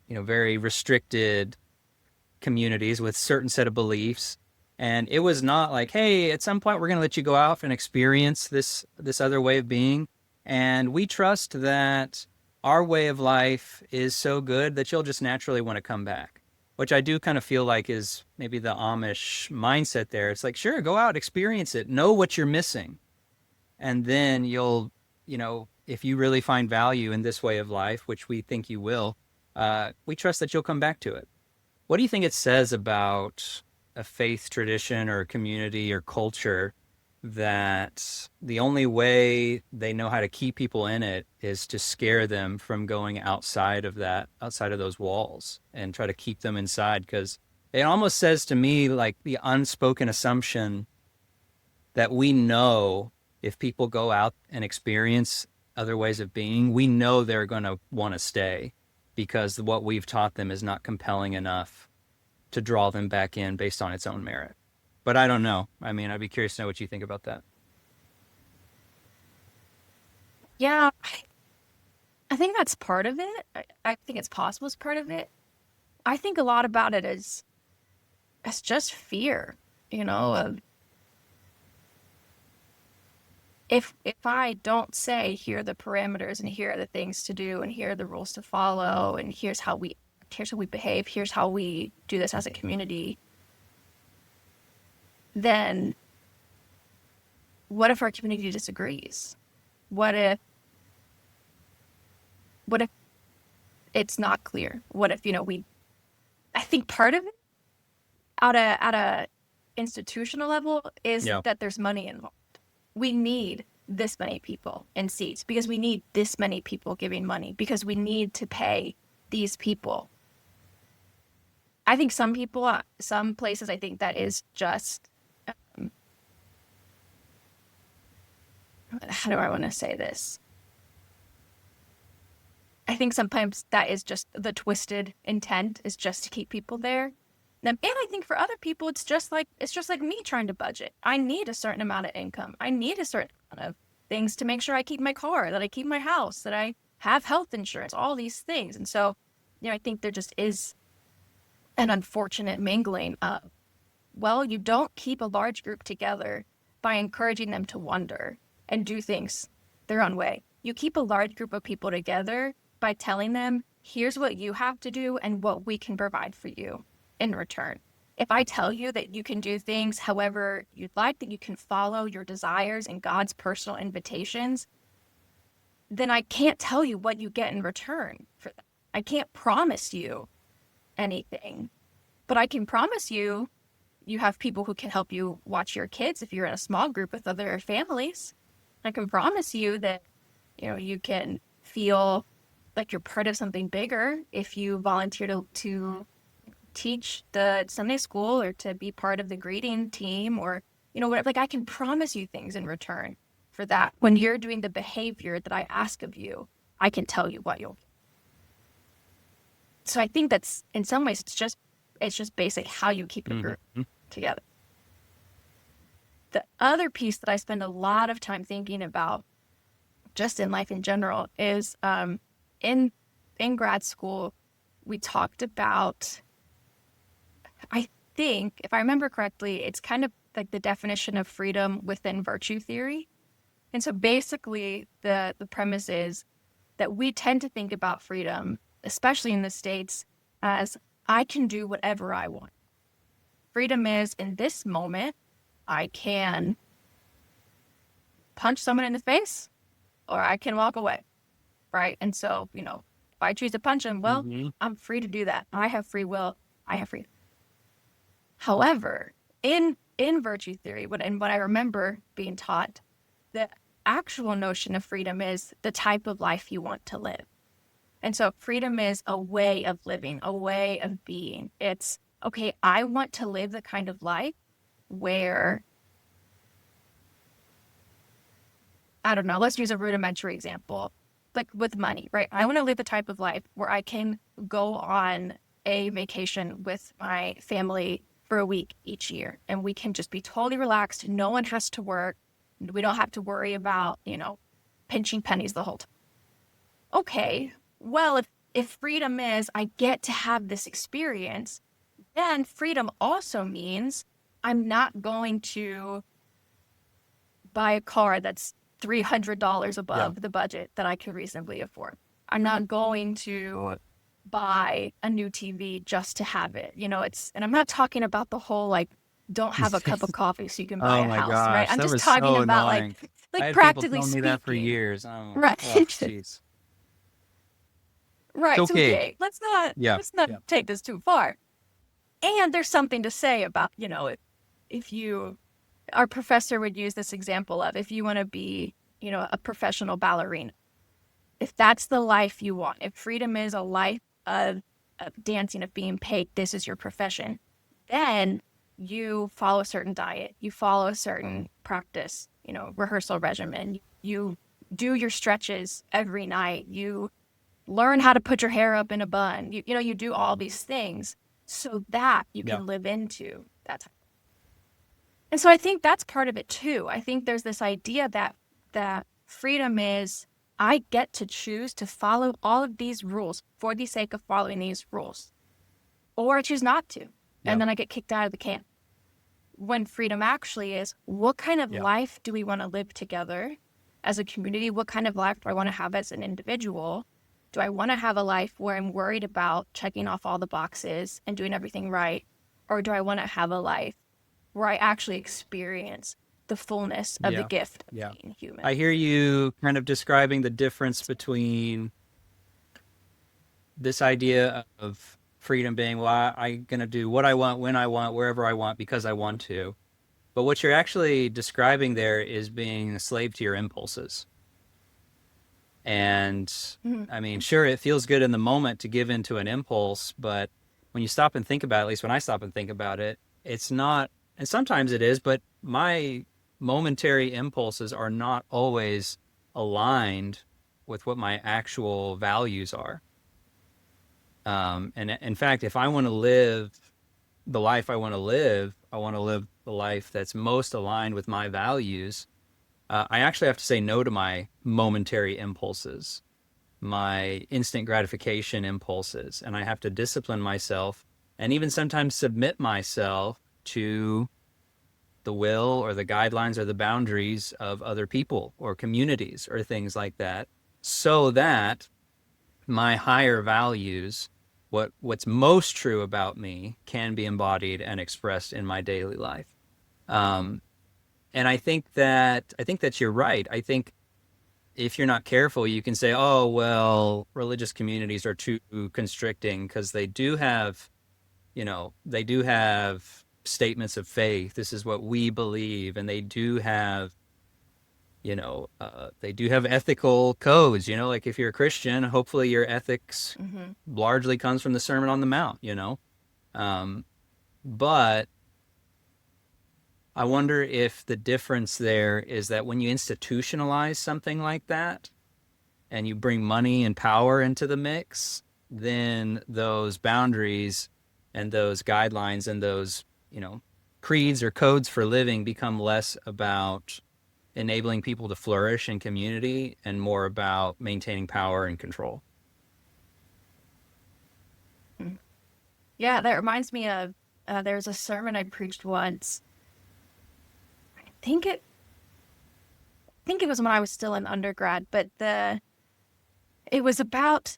very restricted communities with certain set of beliefs. And it was not like, hey, at some point we're going to let you go out and experience this other way of being. And we trust that our way of life is so good that you'll just naturally want to come back, which I do kind of feel like is maybe the Amish mindset there. It's like, sure, go out, experience it, know what you're missing. And then you'll, if you really find value in this way of life, which we think you will, we trust that you'll come back to it, What do you think it says about a faith tradition or a community or culture that the only way they know how to keep people in it is to scare them from going outside of that, outside of those walls, and try to keep them inside? Because it almost says to me like the unspoken assumption that we know if people go out and experience other ways of being, we know they're going to want to stay because what we've taught them is not compelling enough to draw them back in based on its own merit. But I don't know. I mean, I'd be curious to know what you think about that. Yeah, I think that's part of it. I think it's possible it's part of it. I think a lot about it is it's just fear, of if I don't say here are the parameters and here are the things to do and here are the rules to follow and here's how we behave, here's how we do this as a community, then what if our community disagrees? What if what if it's not clear? What if, I think part of it at a institutional level is Yeah. that there's money involved. We need this many people in seats because we need this many people giving money because we need to pay these people. I think some places, I think that is just, how do I want to say this? I think sometimes that is just the twisted intent is just to keep people there. And I think for other people, it's just like me trying to budget. I need a certain amount of income. I need a certain amount of things to make sure I keep my car, that I keep my house, that I have health insurance, all these things. And so, I think there just is an unfortunate mingling of, well, you don't keep a large group together by encouraging them to wander and do things their own way. You keep a large group of people together by telling them, here's what you have to do and what we can provide for you in return. If I tell you that you can do things however you'd like, that you can follow your desires and God's personal invitations, then I can't tell you what you get in return for that. I can't promise you anything, but I can promise you have people who can help you watch your kids if you're in a small group with other families. I can promise you that, you can feel like you're part of something bigger if you volunteer to teach the Sunday school or to be part of the greeting team or, whatever. Like I can promise you things in return for that. When you're doing the behavior that I ask of you, I can tell you what you'll. So I think that's in some ways it's just basic how you keep a group together. The other piece that I spend a lot of time thinking about just in life in general is in grad school, we talked about, I think, if I remember correctly, it's kind of like the definition of freedom within virtue theory. And so basically the premise is that we tend to think about freedom, especially in the States, as I can do whatever I want. Freedom is in this moment, I can punch someone in the face or I can walk away, right? And so, if I choose to punch them, well, I'm free to do that. I have free will. I have freedom. However, in virtue theory, what I remember being taught, the actual notion of freedom is the type of life you want to live. And so freedom is a way of living, a way of being. It's, okay, I want to live the kind of life where, I don't know, let's use a rudimentary example, like with money, right? I want to live the type of life where I can go on a vacation with my family for a week each year, and we can just be totally relaxed. No one has to work. We don't have to worry about, pinching pennies the whole time. Okay, well, if freedom is I get to have this experience, then freedom also means I'm not going to buy a car that's $300 above the budget that I can reasonably afford. I'm not going to buy a new TV just to have it. And I'm not talking about the whole don't have a cup of coffee so you can buy Oh a my house, right? gosh, I'm that just was talking so about annoying. I had people practically telling me speaking. that for years. Oh, Right. jeez. Right. It's okay. Okay. Let's not Yeah. take this too far. And there's something to say about, if you, our professor would use this example of if you want to be, a professional ballerina, if that's the life you want, if freedom is a life of dancing, of being paid, this is your profession, then you follow a certain diet, you follow a certain practice, rehearsal regimen, you do your stretches every night, you learn how to put your hair up in a bun, you do all these things so that you Yeah. can live into that time. And so I think that's part of it too. I think there's this idea that freedom is, I get to choose to follow all of these rules for the sake of following these rules, or I choose not to, Yeah. and then I get kicked out of the camp. When freedom actually is, what kind of Yeah. life do we want to live together as a community? What kind of life do I want to have as an individual? Do I want to have a life where I'm worried about checking off all the boxes and doing everything right? Or do I want to have a life where I actually experience the fullness of the Yeah. gift of Yeah. being human? I hear you kind of describing the difference between this idea of freedom being, well, I'm going to do what I want, when I want, wherever I want, because I want to. But what you're actually describing there is being a slave to your impulses. And Mhm. I mean, sure, it feels good in the moment to give into an impulse, but when you stop and think about it, at least when I stop and think about it, it's not, and sometimes it is, but my momentary impulses are not always aligned with what my actual values are. And in fact, if I want to live the life I want to live the life that's most aligned with my values. I actually have to say no to my momentary impulses, my instant gratification impulses, and I have to discipline myself and even sometimes submit myself to the will or the guidelines or the boundaries of other people or communities or things like that, so that my higher values, what's most true about me, can be embodied and expressed in my daily life. Um, and I think that you're right. I think if you're not careful, you can say, "Oh, well, religious communities are too constricting because they do have statements of faith. This is what we believe, and they do have ethical codes. Like if you're a Christian, hopefully your ethics Mhm. largely comes from the Sermon on the Mount. Um, but I wonder if the difference there is that when you institutionalize something like that and you bring money and power into the mix, then those boundaries and those guidelines and those, creeds or codes for living become less about enabling people to flourish in community and more about maintaining power and control. Mhm. Yeah, that reminds me of there's a sermon I preached once. I think it I think it was when I was still in undergrad, but it was about,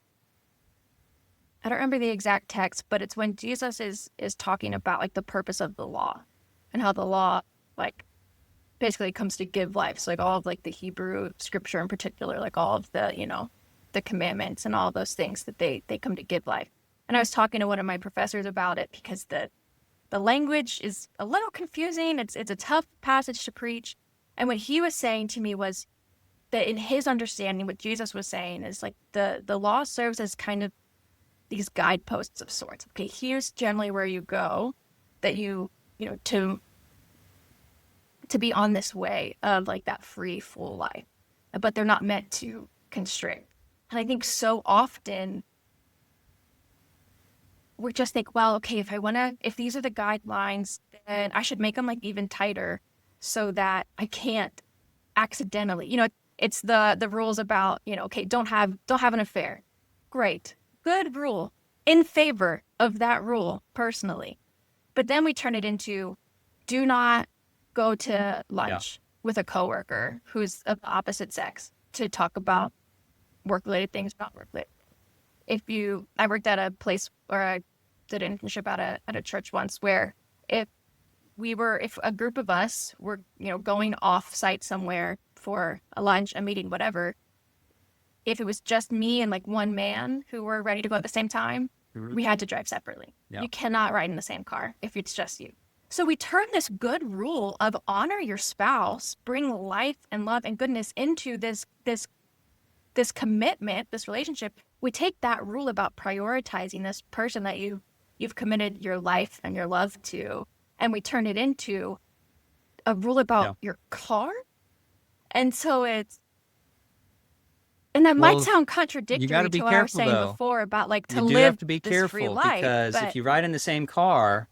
I don't remember the exact text, but it's when Jesus is talking about like the purpose of the law and how the law like basically comes to give life. So like all of like the Hebrew scripture in particular, like all of the, the commandments and all those things that they come to give life. And I was talking to one of my professors about it because the language is a little confusing. It's a tough passage to preach. And what he was saying to me was that in his understanding, what Jesus was saying is like the law serves as kind of these guideposts of sorts. Okay, here's generally where you go, that to be on this way of like that free, full life. But they're not meant to constrict. And I think so often we just think, well, okay, if these are the guidelines, then I should make them like even tighter so that I can't accidentally, it's the rules about, okay, don't have an affair. Great. Good rule. In favor of that rule personally. But then we turn it into, do not go to Yeah. lunch with a coworker who's of the opposite sex to talk about work-related things, not work-related. I worked at a place where I did an internship at a church once where if if a group of us were, going off site somewhere for a lunch, a meeting, whatever, if it was just me and like one man who were ready to go at the same time, Mhm. we had to drive separately. Yeah. You cannot ride in the same car if it's just you. So we turn this good rule of honor your spouse, bring life and love and goodness into this commitment, this relationship. We take that rule about prioritizing this person that you've committed your life and your love to, and we turn it into a rule about Yeah. your car. And so and that might Well, sound you got contradictory to be to what I was careful saying though. before about like You to do have live to be this free careful life, because if but you ride in the same car,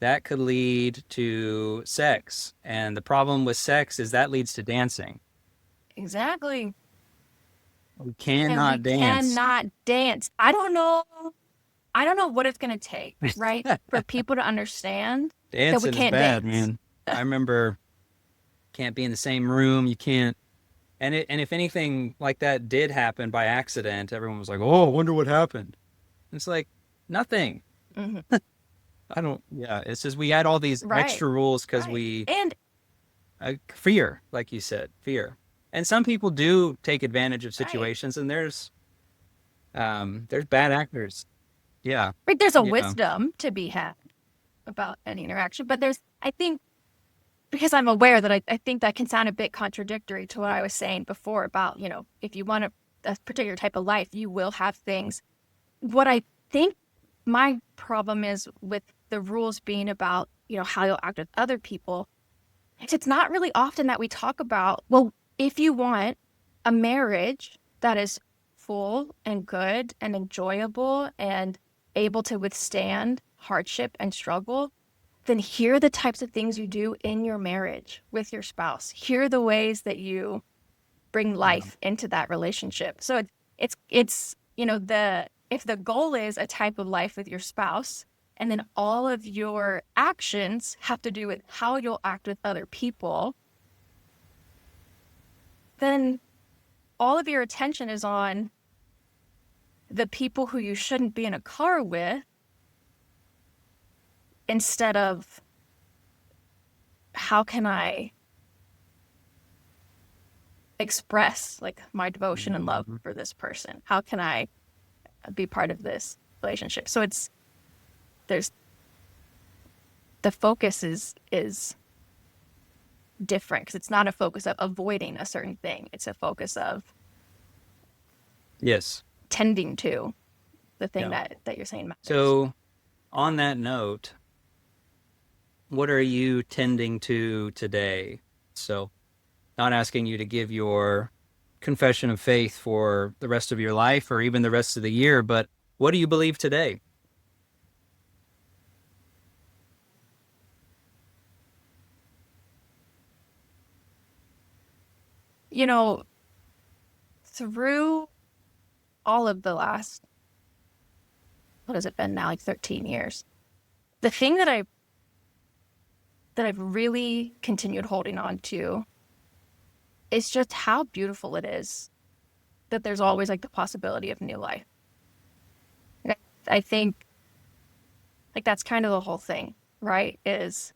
that could lead to sex. And the problem with sex is that leads to dancing. exactly. We And we cannot dance. cannot dance. I don't know what it's going to take, right? For people to understand that we Dancing is can't bad, dance. man. I remember can't be in the same room. You can't. And if anything like that did happen by accident, everyone was like, "Oh, I wonder what happened." It's like nothing. Hmm. I don't. Yeah, it's just we had all these Right. extra rules because Right. we And fear, like you said, fear. And some people do take advantage of right. situations, and there's bad actors. Yeah, Right. There's a yeah, wisdom to be had about any interaction, but I think, because I'm aware that I think that can sound a bit contradictory to what I was saying before about, if you want a particular type of life, you will have things. What I think my problem is with the rules being about, how you'll act with other people, is it's not really often that we talk about, well, if you want a marriage that is full and good and enjoyable and able to withstand hardship and struggle, then here are the types of things you do in your marriage with your spouse. Here are the ways that you bring yeah, life into that relationship. So it's the if the goal is a type of life with your spouse, and then all of your actions have to do with how you'll act with other people, then all of your attention is on the people who you shouldn't be in a car with, instead of how can I express like my devotion and love mhm. for this person? How can I be part of this relationship? So there's the focus is different, because it's not a focus of avoiding a certain thing. It's a focus of Yes, tending to the thing yeah. that you're saying matters. So on that note, what are you tending to today? So not asking you to give your confession of faith for the rest of your life or even the rest of the year, but what do you believe today? You know, through all of the last, what has it been now, like 13 years, the thing that I've really continued holding on to is just how beautiful it is that there's always like the possibility of new life. I think like that's kind of the whole thing, right? Is,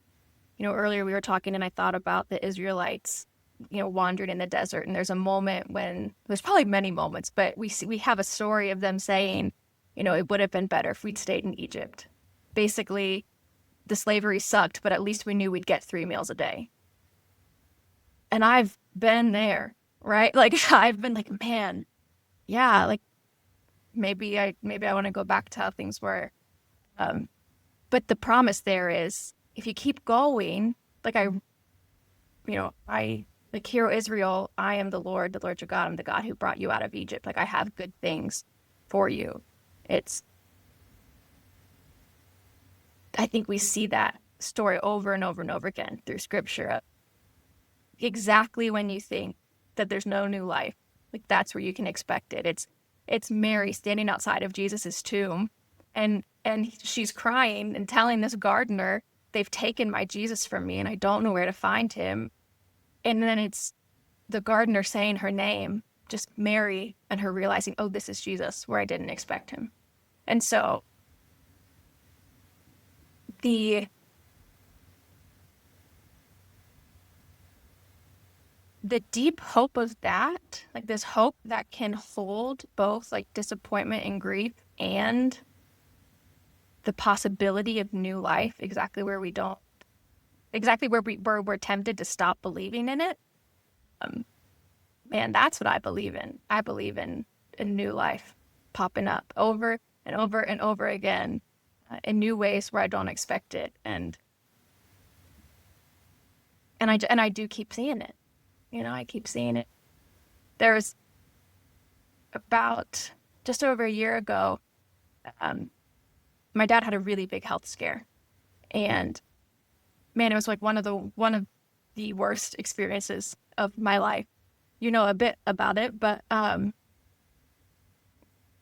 earlier we were talking and I thought about the Israelites, wandering in the desert. And there's a moment when there's probably many moments, but we have a story of them saying, it would have been better if we'd stayed in Egypt. Basically, the slavery sucked, but at least we knew we'd get 3 meals a day. And I've been there, right? Like I've been like, man, yeah, like maybe I want to go back to how things were. Um, but the promise there is if you keep going, like I like, hear, O Israel, I am the Lord your God. I'm the God who brought you out of Egypt. Like I have good things for you. It's I think we see that story over and over and over again through scripture. Exactly when you think that there's no new life, like that's where you can expect it. It's Mary standing outside of Jesus's tomb, and she's crying and telling this gardener, they've taken my Jesus from me and I don't know where to find him. And then it's the gardener saying her name, just Mary, and her realizing, oh, this is Jesus, where I didn't expect him. And so the the deep hope of that, like this hope that can hold both like disappointment and grief and the possibility of new life, exactly where we're tempted to stop believing in it. Man, that's what I believe in. I believe in new life popping up over and over and over again, in new ways where I don't expect it, and I do keep seeing it. I keep seeing it. There's about just over a year ago, my dad had a really big health scare, and man, it was like one of the worst experiences of my life. You know a bit about it, but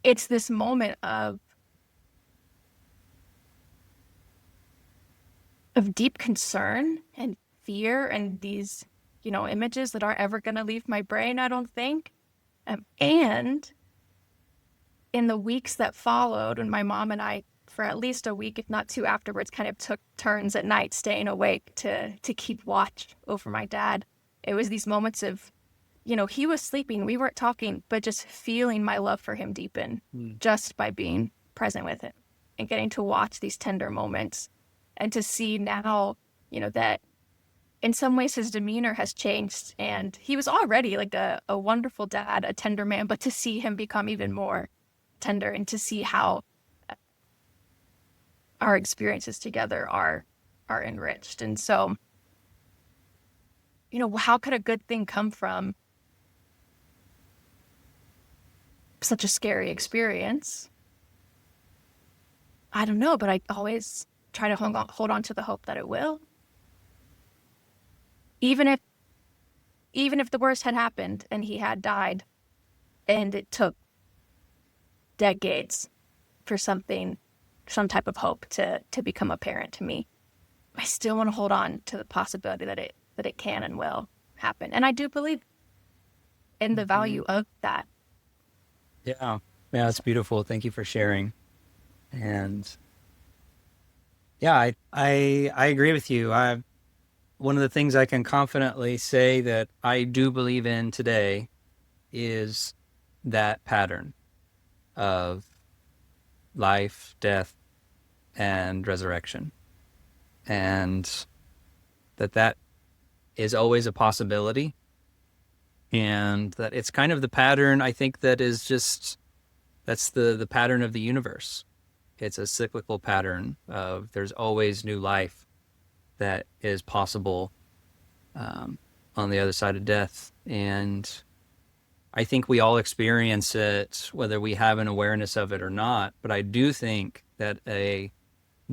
it's this moment of deep concern and fear, and these images that aren't ever going to leave my brain, I don't think. And in the weeks that followed, when my mom and I, for at least a week, if not two afterwards, kind of took turns at night staying awake to keep watch over my dad, it was these moments of, he was sleeping, we weren't talking, but just feeling my love for him deepen just by being present with him and getting to watch these tender moments, and to see now, that in some ways his demeanor has changed, and he was already like a wonderful dad, a tender man, but to see him become even more tender, and to see how our experiences together are enriched. And so, how could a good thing come from such a scary experience? I don't know, but I always try to hold on to the hope that it will. Even if the worst had happened and he had died, and it took decades for some type of hope to become apparent to me, I still want to hold on to the possibility that it can and will happen. And I do believe in the value of that. Yeah, that's beautiful. Thank you for sharing. And yeah, I agree with you. One of the things I can confidently say that I do believe in today is that pattern of life, death, and resurrection. And that is always a possibility. And that it's kind of the pattern, I think, that's the pattern of the universe. It's a cyclical pattern of there's always new life that is possible on the other side of death. And I think we all experience it, whether we have an awareness of it or not. But I do think that a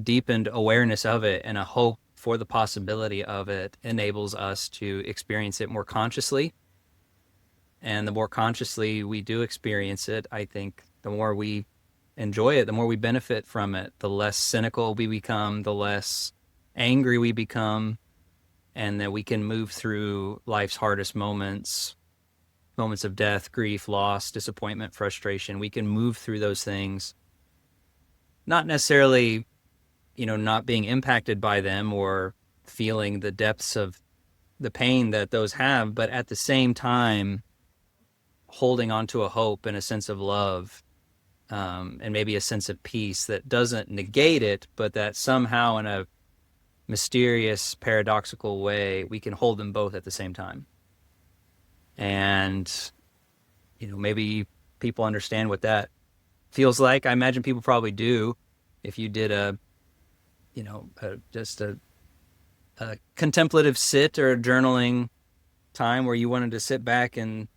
deepened awareness of it and a hope for the possibility of it enables us to experience it more consciously. And the more consciously we do experience it, I think the more we enjoy it, the more we benefit from it, the less cynical we become, the less angry we become, and that we can move through life's hardest moments of death, grief, loss, disappointment, frustration. We can move through those things, not necessarily, not being impacted by them or feeling the depths of the pain that those have, but at the same time, holding on to a hope and a sense of love, and maybe a sense of peace that doesn't negate it, but that somehow in a mysterious, paradoxical way, we can hold them both at the same time. And, maybe people understand what that feels like. I imagine people probably do. If you did just a contemplative sit or a journaling time where you wanted to sit back and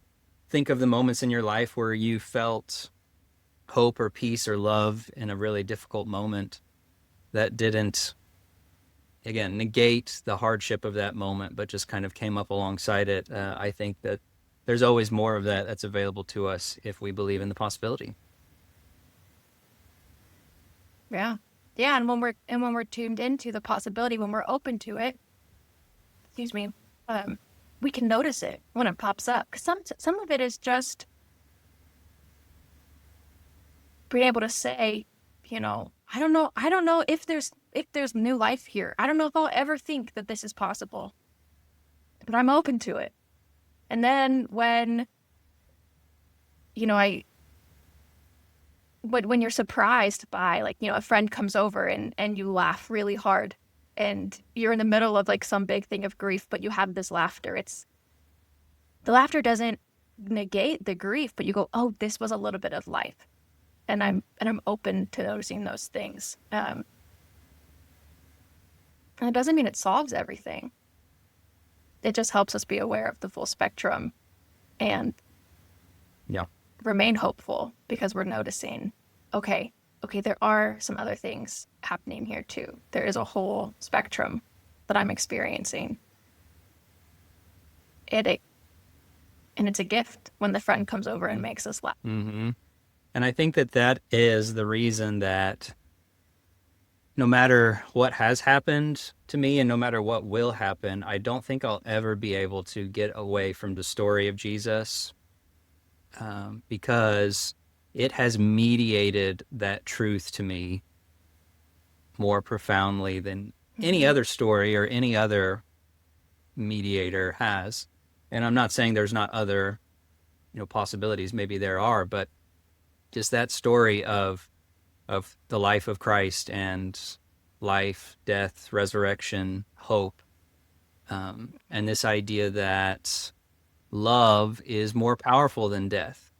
think of the moments in your life where you felt hope or peace or love in a really difficult moment that didn't, again, negate the hardship of that moment, but just kind of came up alongside it. I think that there's always more of that that's available to us if we believe in the possibility. Yeah. Yeah, and when we're tuned into the possibility, when we're open to it, excuse me, we can notice it when it pops up. Because some of it is just being able to say, I don't know if there's new life here. I don't know if I'll ever think that this is possible, but I'm open to it. And then when, when you're surprised by, like, a friend comes over and you laugh really hard, and you're in the middle of like some big thing of grief, but you have this laughter. It's the laughter doesn't negate the grief, but you go, oh, this was a little bit of life, and I'm open to noticing those things. And it doesn't mean it solves everything. It just helps us be aware of the full spectrum and Yeah. remain hopeful, because we're noticing, okay, there are some other things happening here too. There is a whole spectrum that I'm experiencing. And it's a gift when the friend comes over and makes us laugh. Mm-hmm. And I think that is the reason that no matter what has happened to me and no matter what will happen, I don't think I'll ever be able to get away from the story of Jesus, because it has mediated that truth to me more profoundly than any other story or any other mediator has. And I'm not saying there's not other, possibilities. Maybe there are, but just that story of the life of Christ and life, death, resurrection, hope, and this idea that love is more powerful than death.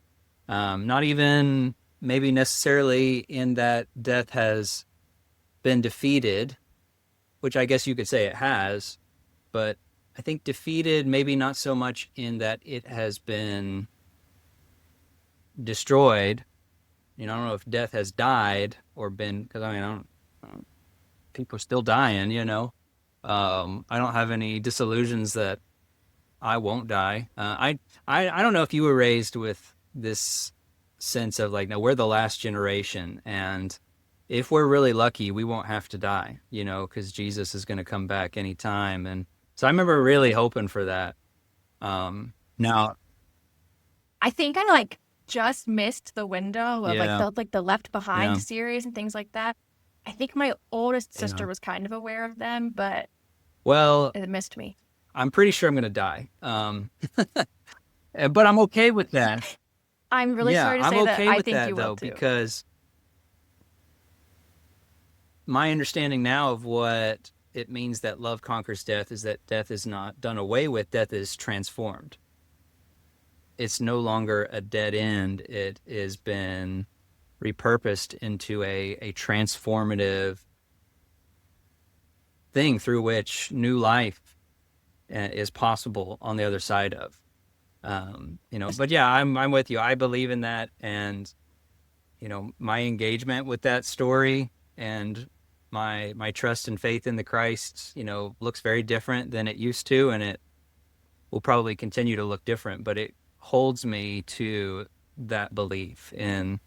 Not even maybe necessarily in that death has been defeated, which I guess you could say it has, but I think defeated maybe not so much in that it has been destroyed. I don't know if death has died or been, because I don't, people are still dying, I don't have any disillusions that I won't die. I don't know if you were raised with this sense of like, no, we're the last generation, and if we're really lucky, we won't have to die, because Jesus is going to come back anytime. And so I remember really hoping for that. Now, I think I like just missed the window of yeah, like the Left Behind yeah, series and things like that. I think my oldest sister yeah. was kind of aware of them, but Well, it missed me. I'm pretty sure I'm going to die. But I'm okay with that. I'm really Yeah, sorry to I'm say that okay I with think that you will though, too. because my understanding now of what it means that love conquers death is that death is not done away with, death is transformed. It's no longer a dead end. It has been repurposed into a transformative thing through which new life is possible on the other side of. But yeah, I'm with you. I believe in that, and my engagement with that story and my trust and faith in the Christ, looks very different than it used to, and it will probably continue to look different, but it holds me to that belief in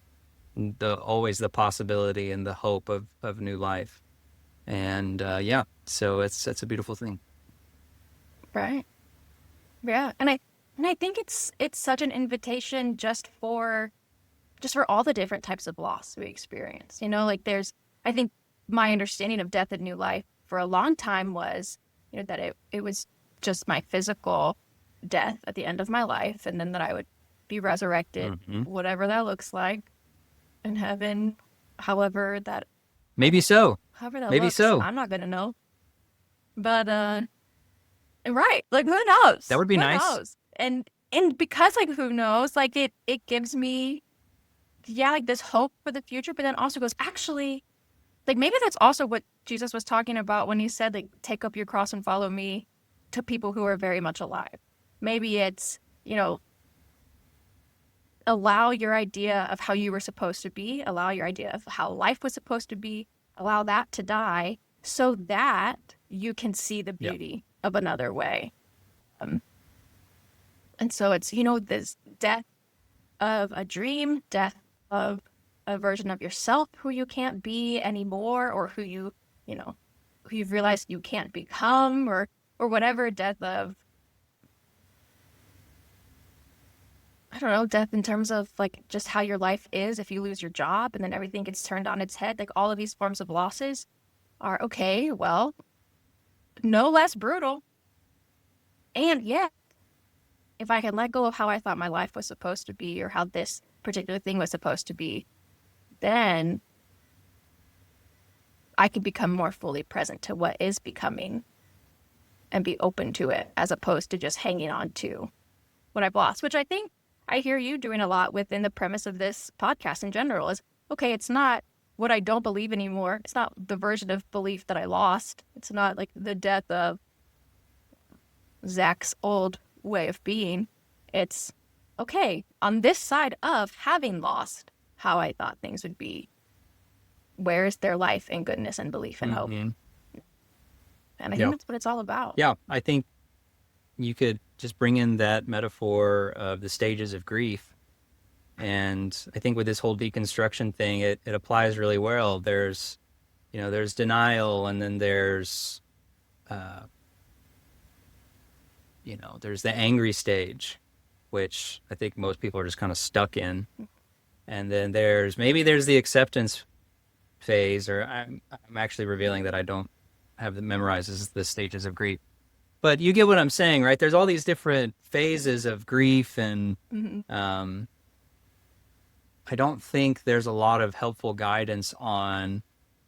always the possibility and the hope of new life. And yeah, so it's a beautiful thing. Right. Yeah. And I think it's such an invitation just for all the different types of loss we experience. Like I think my understanding of death and new life for a long time was, that it was just my physical death at the end of my life, and then that I would be resurrected, Hmm. whatever that looks like, in heaven, however that Maybe so. however that Maybe looks. so. I'm not gonna know. But right, like who That knows? would be Who nice. knows? And because like who knows, like it gives me, yeah, like this hope for the future, but then also goes, actually, like maybe that's also what Jesus was talking about when he said, like, take up your cross and follow me, to people who are very much alive. Maybe it's, allow your idea of how you were supposed to be, allow your idea of how life was supposed to be, allow that to die so that you can see the Yeah. beauty of another way. And so it's, this death of a dream, death of a version of yourself who you can't be anymore, or who you've realized you can't become, or whatever, death of, I don't know, death in terms of like just how your life is if you lose your job and then everything gets turned on its head. Like all of these forms of losses are, okay, well, no less brutal. And yet, if I can let go of how I thought my life was supposed to be, or how this particular thing was supposed to be, then I could become more fully present to what is becoming and be open to it, as opposed to just hanging on to what I've lost, which I think I hear you doing a lot within the premise of this podcast in general is, okay, it's not what I don't believe anymore. It's not the version of belief that I lost. It's not like the death of Zach's old way of being. It's, okay, on this side of having lost how I thought things would be, where is their life and goodness and belief and hope? And I think that's what it's all about. Yeah, I think you could just bring in that metaphor of the stages of grief. And I think with this whole deconstruction thing, it applies really well. There's denial, and then there's there's the angry stage, which I think most people are just kind of stuck in. And then there's the acceptance phase, or I'm actually revealing that I don't have them memorized as the stages of grief. But you get what I'm saying, right? There's all these different phases of grief, and I don't think there's a lot of helpful guidance on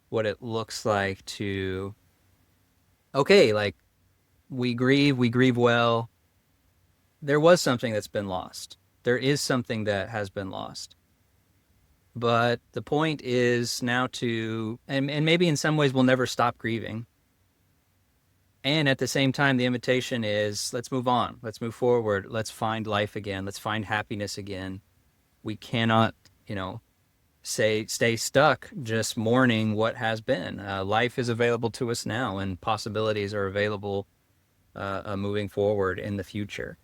what it looks like to, okay, like we grieve well. There was something that's been lost. There is something that has been lost. But the point is now to, and maybe in some ways we'll never stop grieving. And at the same time, the invitation is, let's move on. Let's move forward. Let's find life again. Let's find happiness again. We cannot, stay stuck just mourning what has been. Life is available to us now, and possibilities are available moving forward in the future.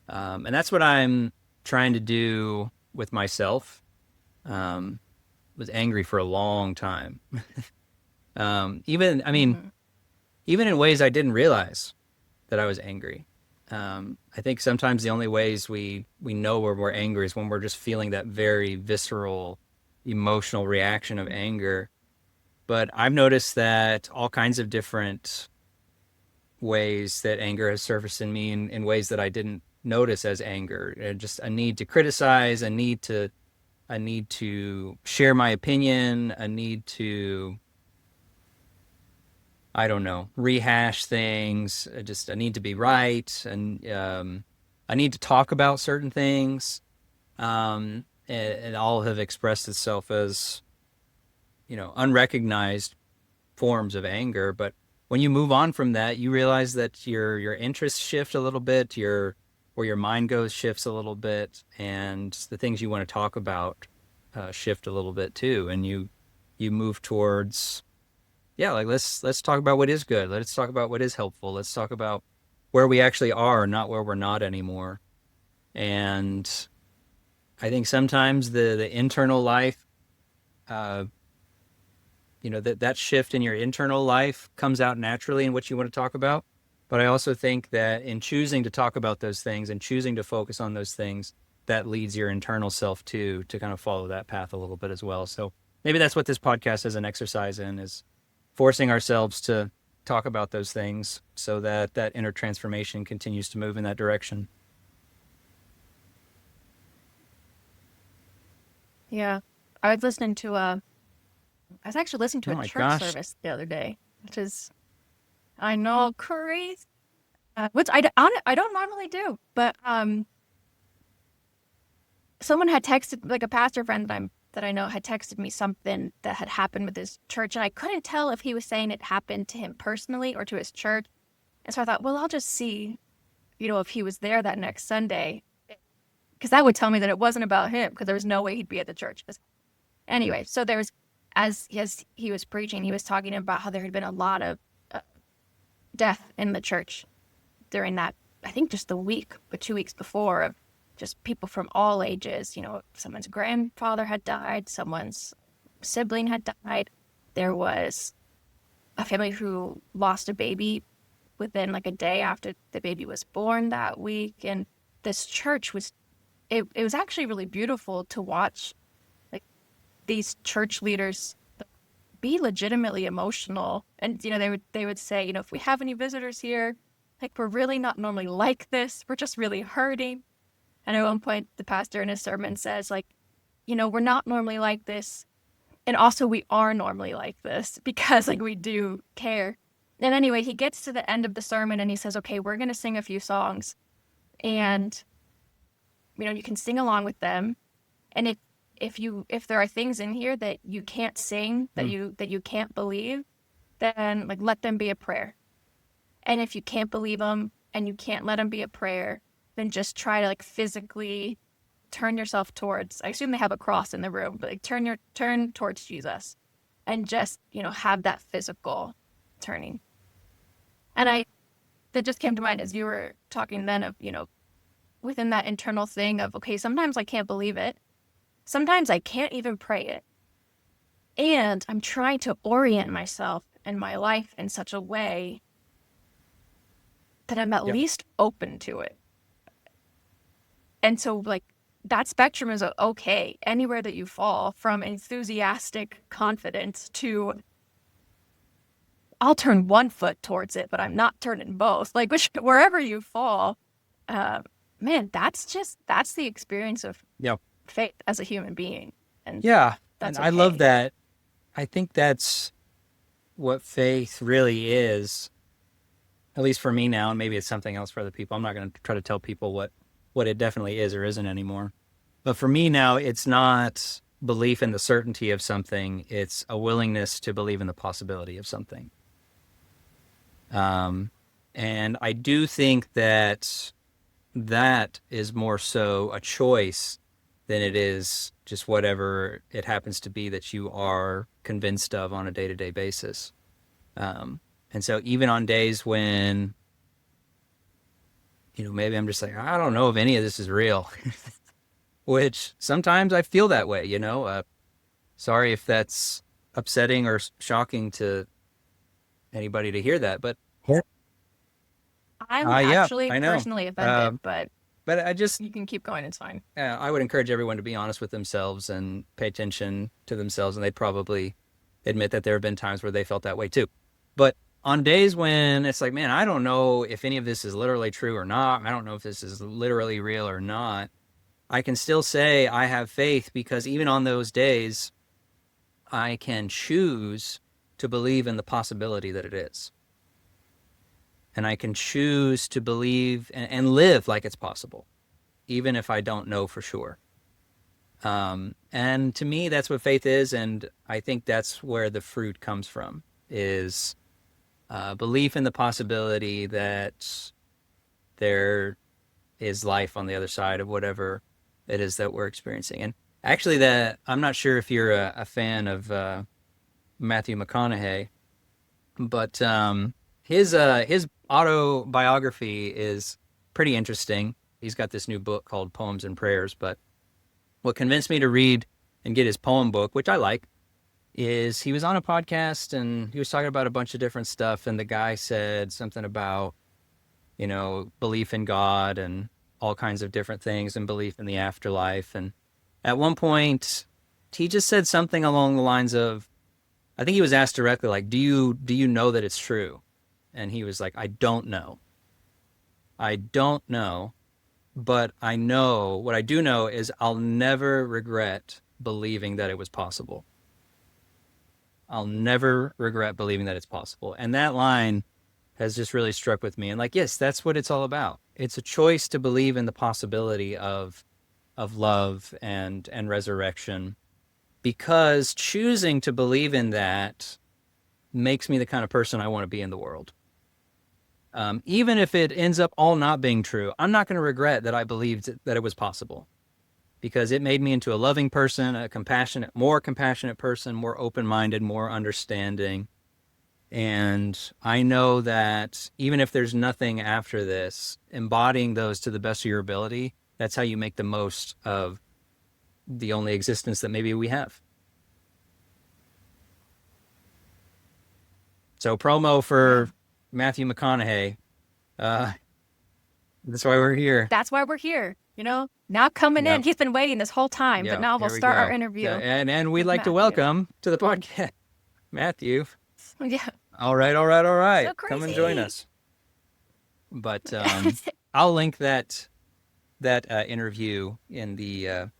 And that's what I'm trying to do with myself. Was angry for a long time. Even in ways I didn't realize that I was angry. I think sometimes the only ways we know where we're angry is when we're just feeling that very visceral, emotional reaction of anger. But I've noticed that all kinds of different ways that anger has surfaced in me in ways that I didn't notice as anger. Just a need to criticize, a need to share my opinion, a need to, I don't know, rehash things, just a need to be right, and I need to talk about certain things, and all have expressed itself as, unrecognized forms of anger. But when you move on from that, you realize that your interests shift a little bit, where your mind goes shifts a little bit, and the things you want to talk about shift a little bit too, and you move towards, let's talk about what is good. Let's talk about what is helpful. Let's talk about where we actually are, not where we're not anymore. And I think sometimes the internal life, that shift in your internal life comes out naturally in what you want to talk about. But I also think that in choosing to talk about those things and choosing to focus on those things, that leads your internal self to kind of follow that path a little bit as well. So maybe that's what this podcast is an exercise in, is forcing ourselves to talk about those things so that that inner transformation continues to move in that direction. Yeah. I was actually listening to a church service the other day, which is, I know, crazy. Which I don't normally do, but someone had texted, like a pastor friend that I know had texted me something that had happened with his church, and I couldn't tell if he was saying it happened to him personally or to his church. And so I thought, well, I'll just see, if he was there that next Sunday, because that would tell me that it wasn't about him, because there was no way he'd be at the church. Anyway, so as he was preaching, he was talking about how there had been a lot of death in the church during that, I think just the week or 2 weeks before, of just people from all ages. Someone's grandfather had died, someone's sibling had died. There was a family who lost a baby within like a day after the baby was born that week. And this church it was actually really beautiful to watch, like, these church leaders be legitimately emotional. And they would say, if we have any visitors here, like, we're really not normally like this, we're just really hurting. And at one point the pastor in his sermon says, like, we're not normally like this, And also we are normally like this because like we do care. And anyway, he gets to the end of the sermon and he says, okay, we're going to sing a few songs and, you can sing along with them. And if there are things in here that you can't sing, that you can't believe, then like let them be a prayer. And if you can't believe them and you can't let them be a prayer, then just try to like physically turn yourself towards, I assume they have a cross in the room, but like turn towards Jesus and just, have that physical turning. And that just came to mind as you were talking then of, within that internal thing of, okay, sometimes I can't believe it. Sometimes I can't even pray it. And I'm trying to orient myself and my life in such a way that I'm at least open to it. And so like that spectrum is okay. Anywhere that you fall from enthusiastic confidence to I'll turn one foot towards it, but I'm not turning both. Like wherever you fall, man, that's the experience of faith as a human being. And that's and I love that. I think that's what faith really is, at least for me now, and maybe it's something else for other people. I'm not going to try to tell people what it definitely is or isn't anymore. But for me now, it's not belief in the certainty of something. It's a willingness to believe in the possibility of something. And I do think that is more so a choice than it is just whatever it happens to be that you are convinced of on a day-to-day basis. And so even on days when, maybe I'm just like, I don't know if any of this is real, which sometimes I feel that way, sorry if that's upsetting or shocking to anybody to hear that, but I'm actually I know. personally offended, but I just, you can keep going. It's fine. I would encourage everyone to be honest with themselves and pay attention to themselves. And they'd probably admit that there have been times where they felt that way too. But on days when it's like, man, I don't know if any of this is literally true or not. I don't know if this is literally real or not. I can still say I have faith because even on those days, I can choose to believe in the possibility that it is. And I can choose to believe and live like it's possible, even if I don't know for sure. And to me, that's what faith is. And I think that's where the fruit comes from, is belief in the possibility that there is life on the other side of whatever it is that we're experiencing. And actually, I'm not sure if you're a fan of Matthew McConaughey, but his autobiography is pretty interesting. He's got this new book called Poems and Prayers, but what convinced me to read and get his poem book, which I like, is he was on a podcast and he was talking about a bunch of different stuff, and the guy said something about, belief in God and all kinds of different things and belief in the afterlife. And at one point, he just said something along the lines of, I think he was asked directly, like, do you know that it's true? And he was like, I don't know. I don't know, but I know, what I do know is I'll never regret believing that it was possible. I'll never regret believing that it's possible. And that line has just really struck with me. And like, yes, that's what it's all about. It's a choice to believe in the possibility of love and resurrection, because choosing to believe in that makes me the kind of person I want to be in the world. Even if it ends up all not being true, I'm not going to regret that I believed that it was possible, because it made me into a loving person, more compassionate person, more open-minded, more understanding. And I know that even if there's nothing after this, embodying those to the best of your ability, that's how you make the most of the only existence that maybe we have. So promo for Matthew McConaughey. That's why we're here. That's why we're here. Now coming in. He's been waiting this whole time, but now we'll start our interview. And we'd like to welcome to the podcast Matthew. Yeah. All right. So crazy. Come and join us. But I'll link that interview in the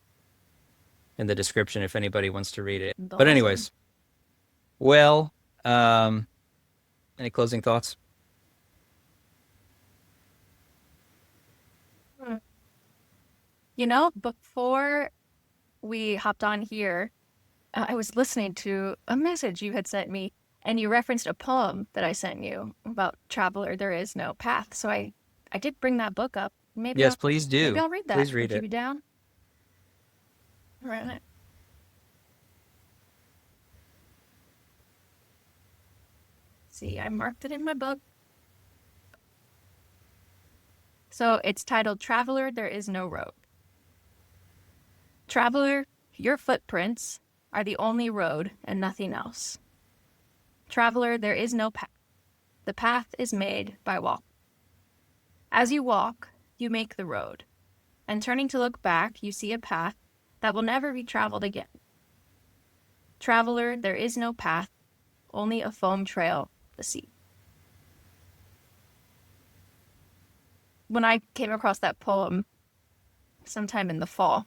in the description if anybody wants to read it. But Awesome. anyways, well, any closing thoughts? You know, before we hopped on here, I was listening to a message you had sent me, and you referenced a poem that I sent you about traveler, there is no path. So I did bring that book up. Yes, please Maybe do. I'll read that. Please read Would you it. be down? All right. See, I marked it in my book. So it's titled Traveler, There Is No Road. Traveler, your footprints are the only road and nothing else. Traveler, there is no path. The path is made by walk. As you walk, you make the road, and turning to look back, you see a path that will never be traveled again. Traveler, there is no path, only a foam trail, the sea. When I came across that poem sometime in the fall,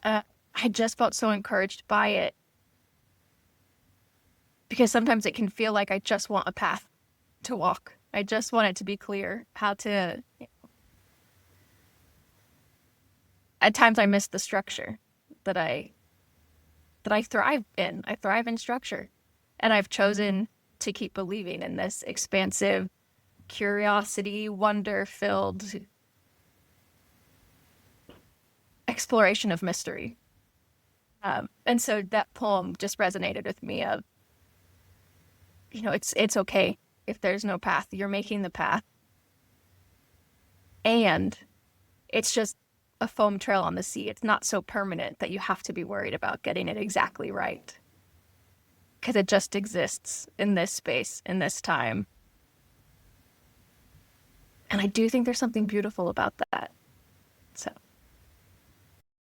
I just felt so encouraged by it, because sometimes it can feel like I just want a path to walk. I just want it to be clear how to. At times I miss the structure that I thrive in. I thrive in structure. And I've chosen to keep believing in this expansive, curiosity, wonder-filled exploration of mystery. And so that poem just resonated with me of, it's okay if there's no path. You're making the path. And it's just a foam trail on the sea. It's not so permanent that you have to be worried about getting it exactly right, because it just exists in this space, in this time. And I do think there's something beautiful about that.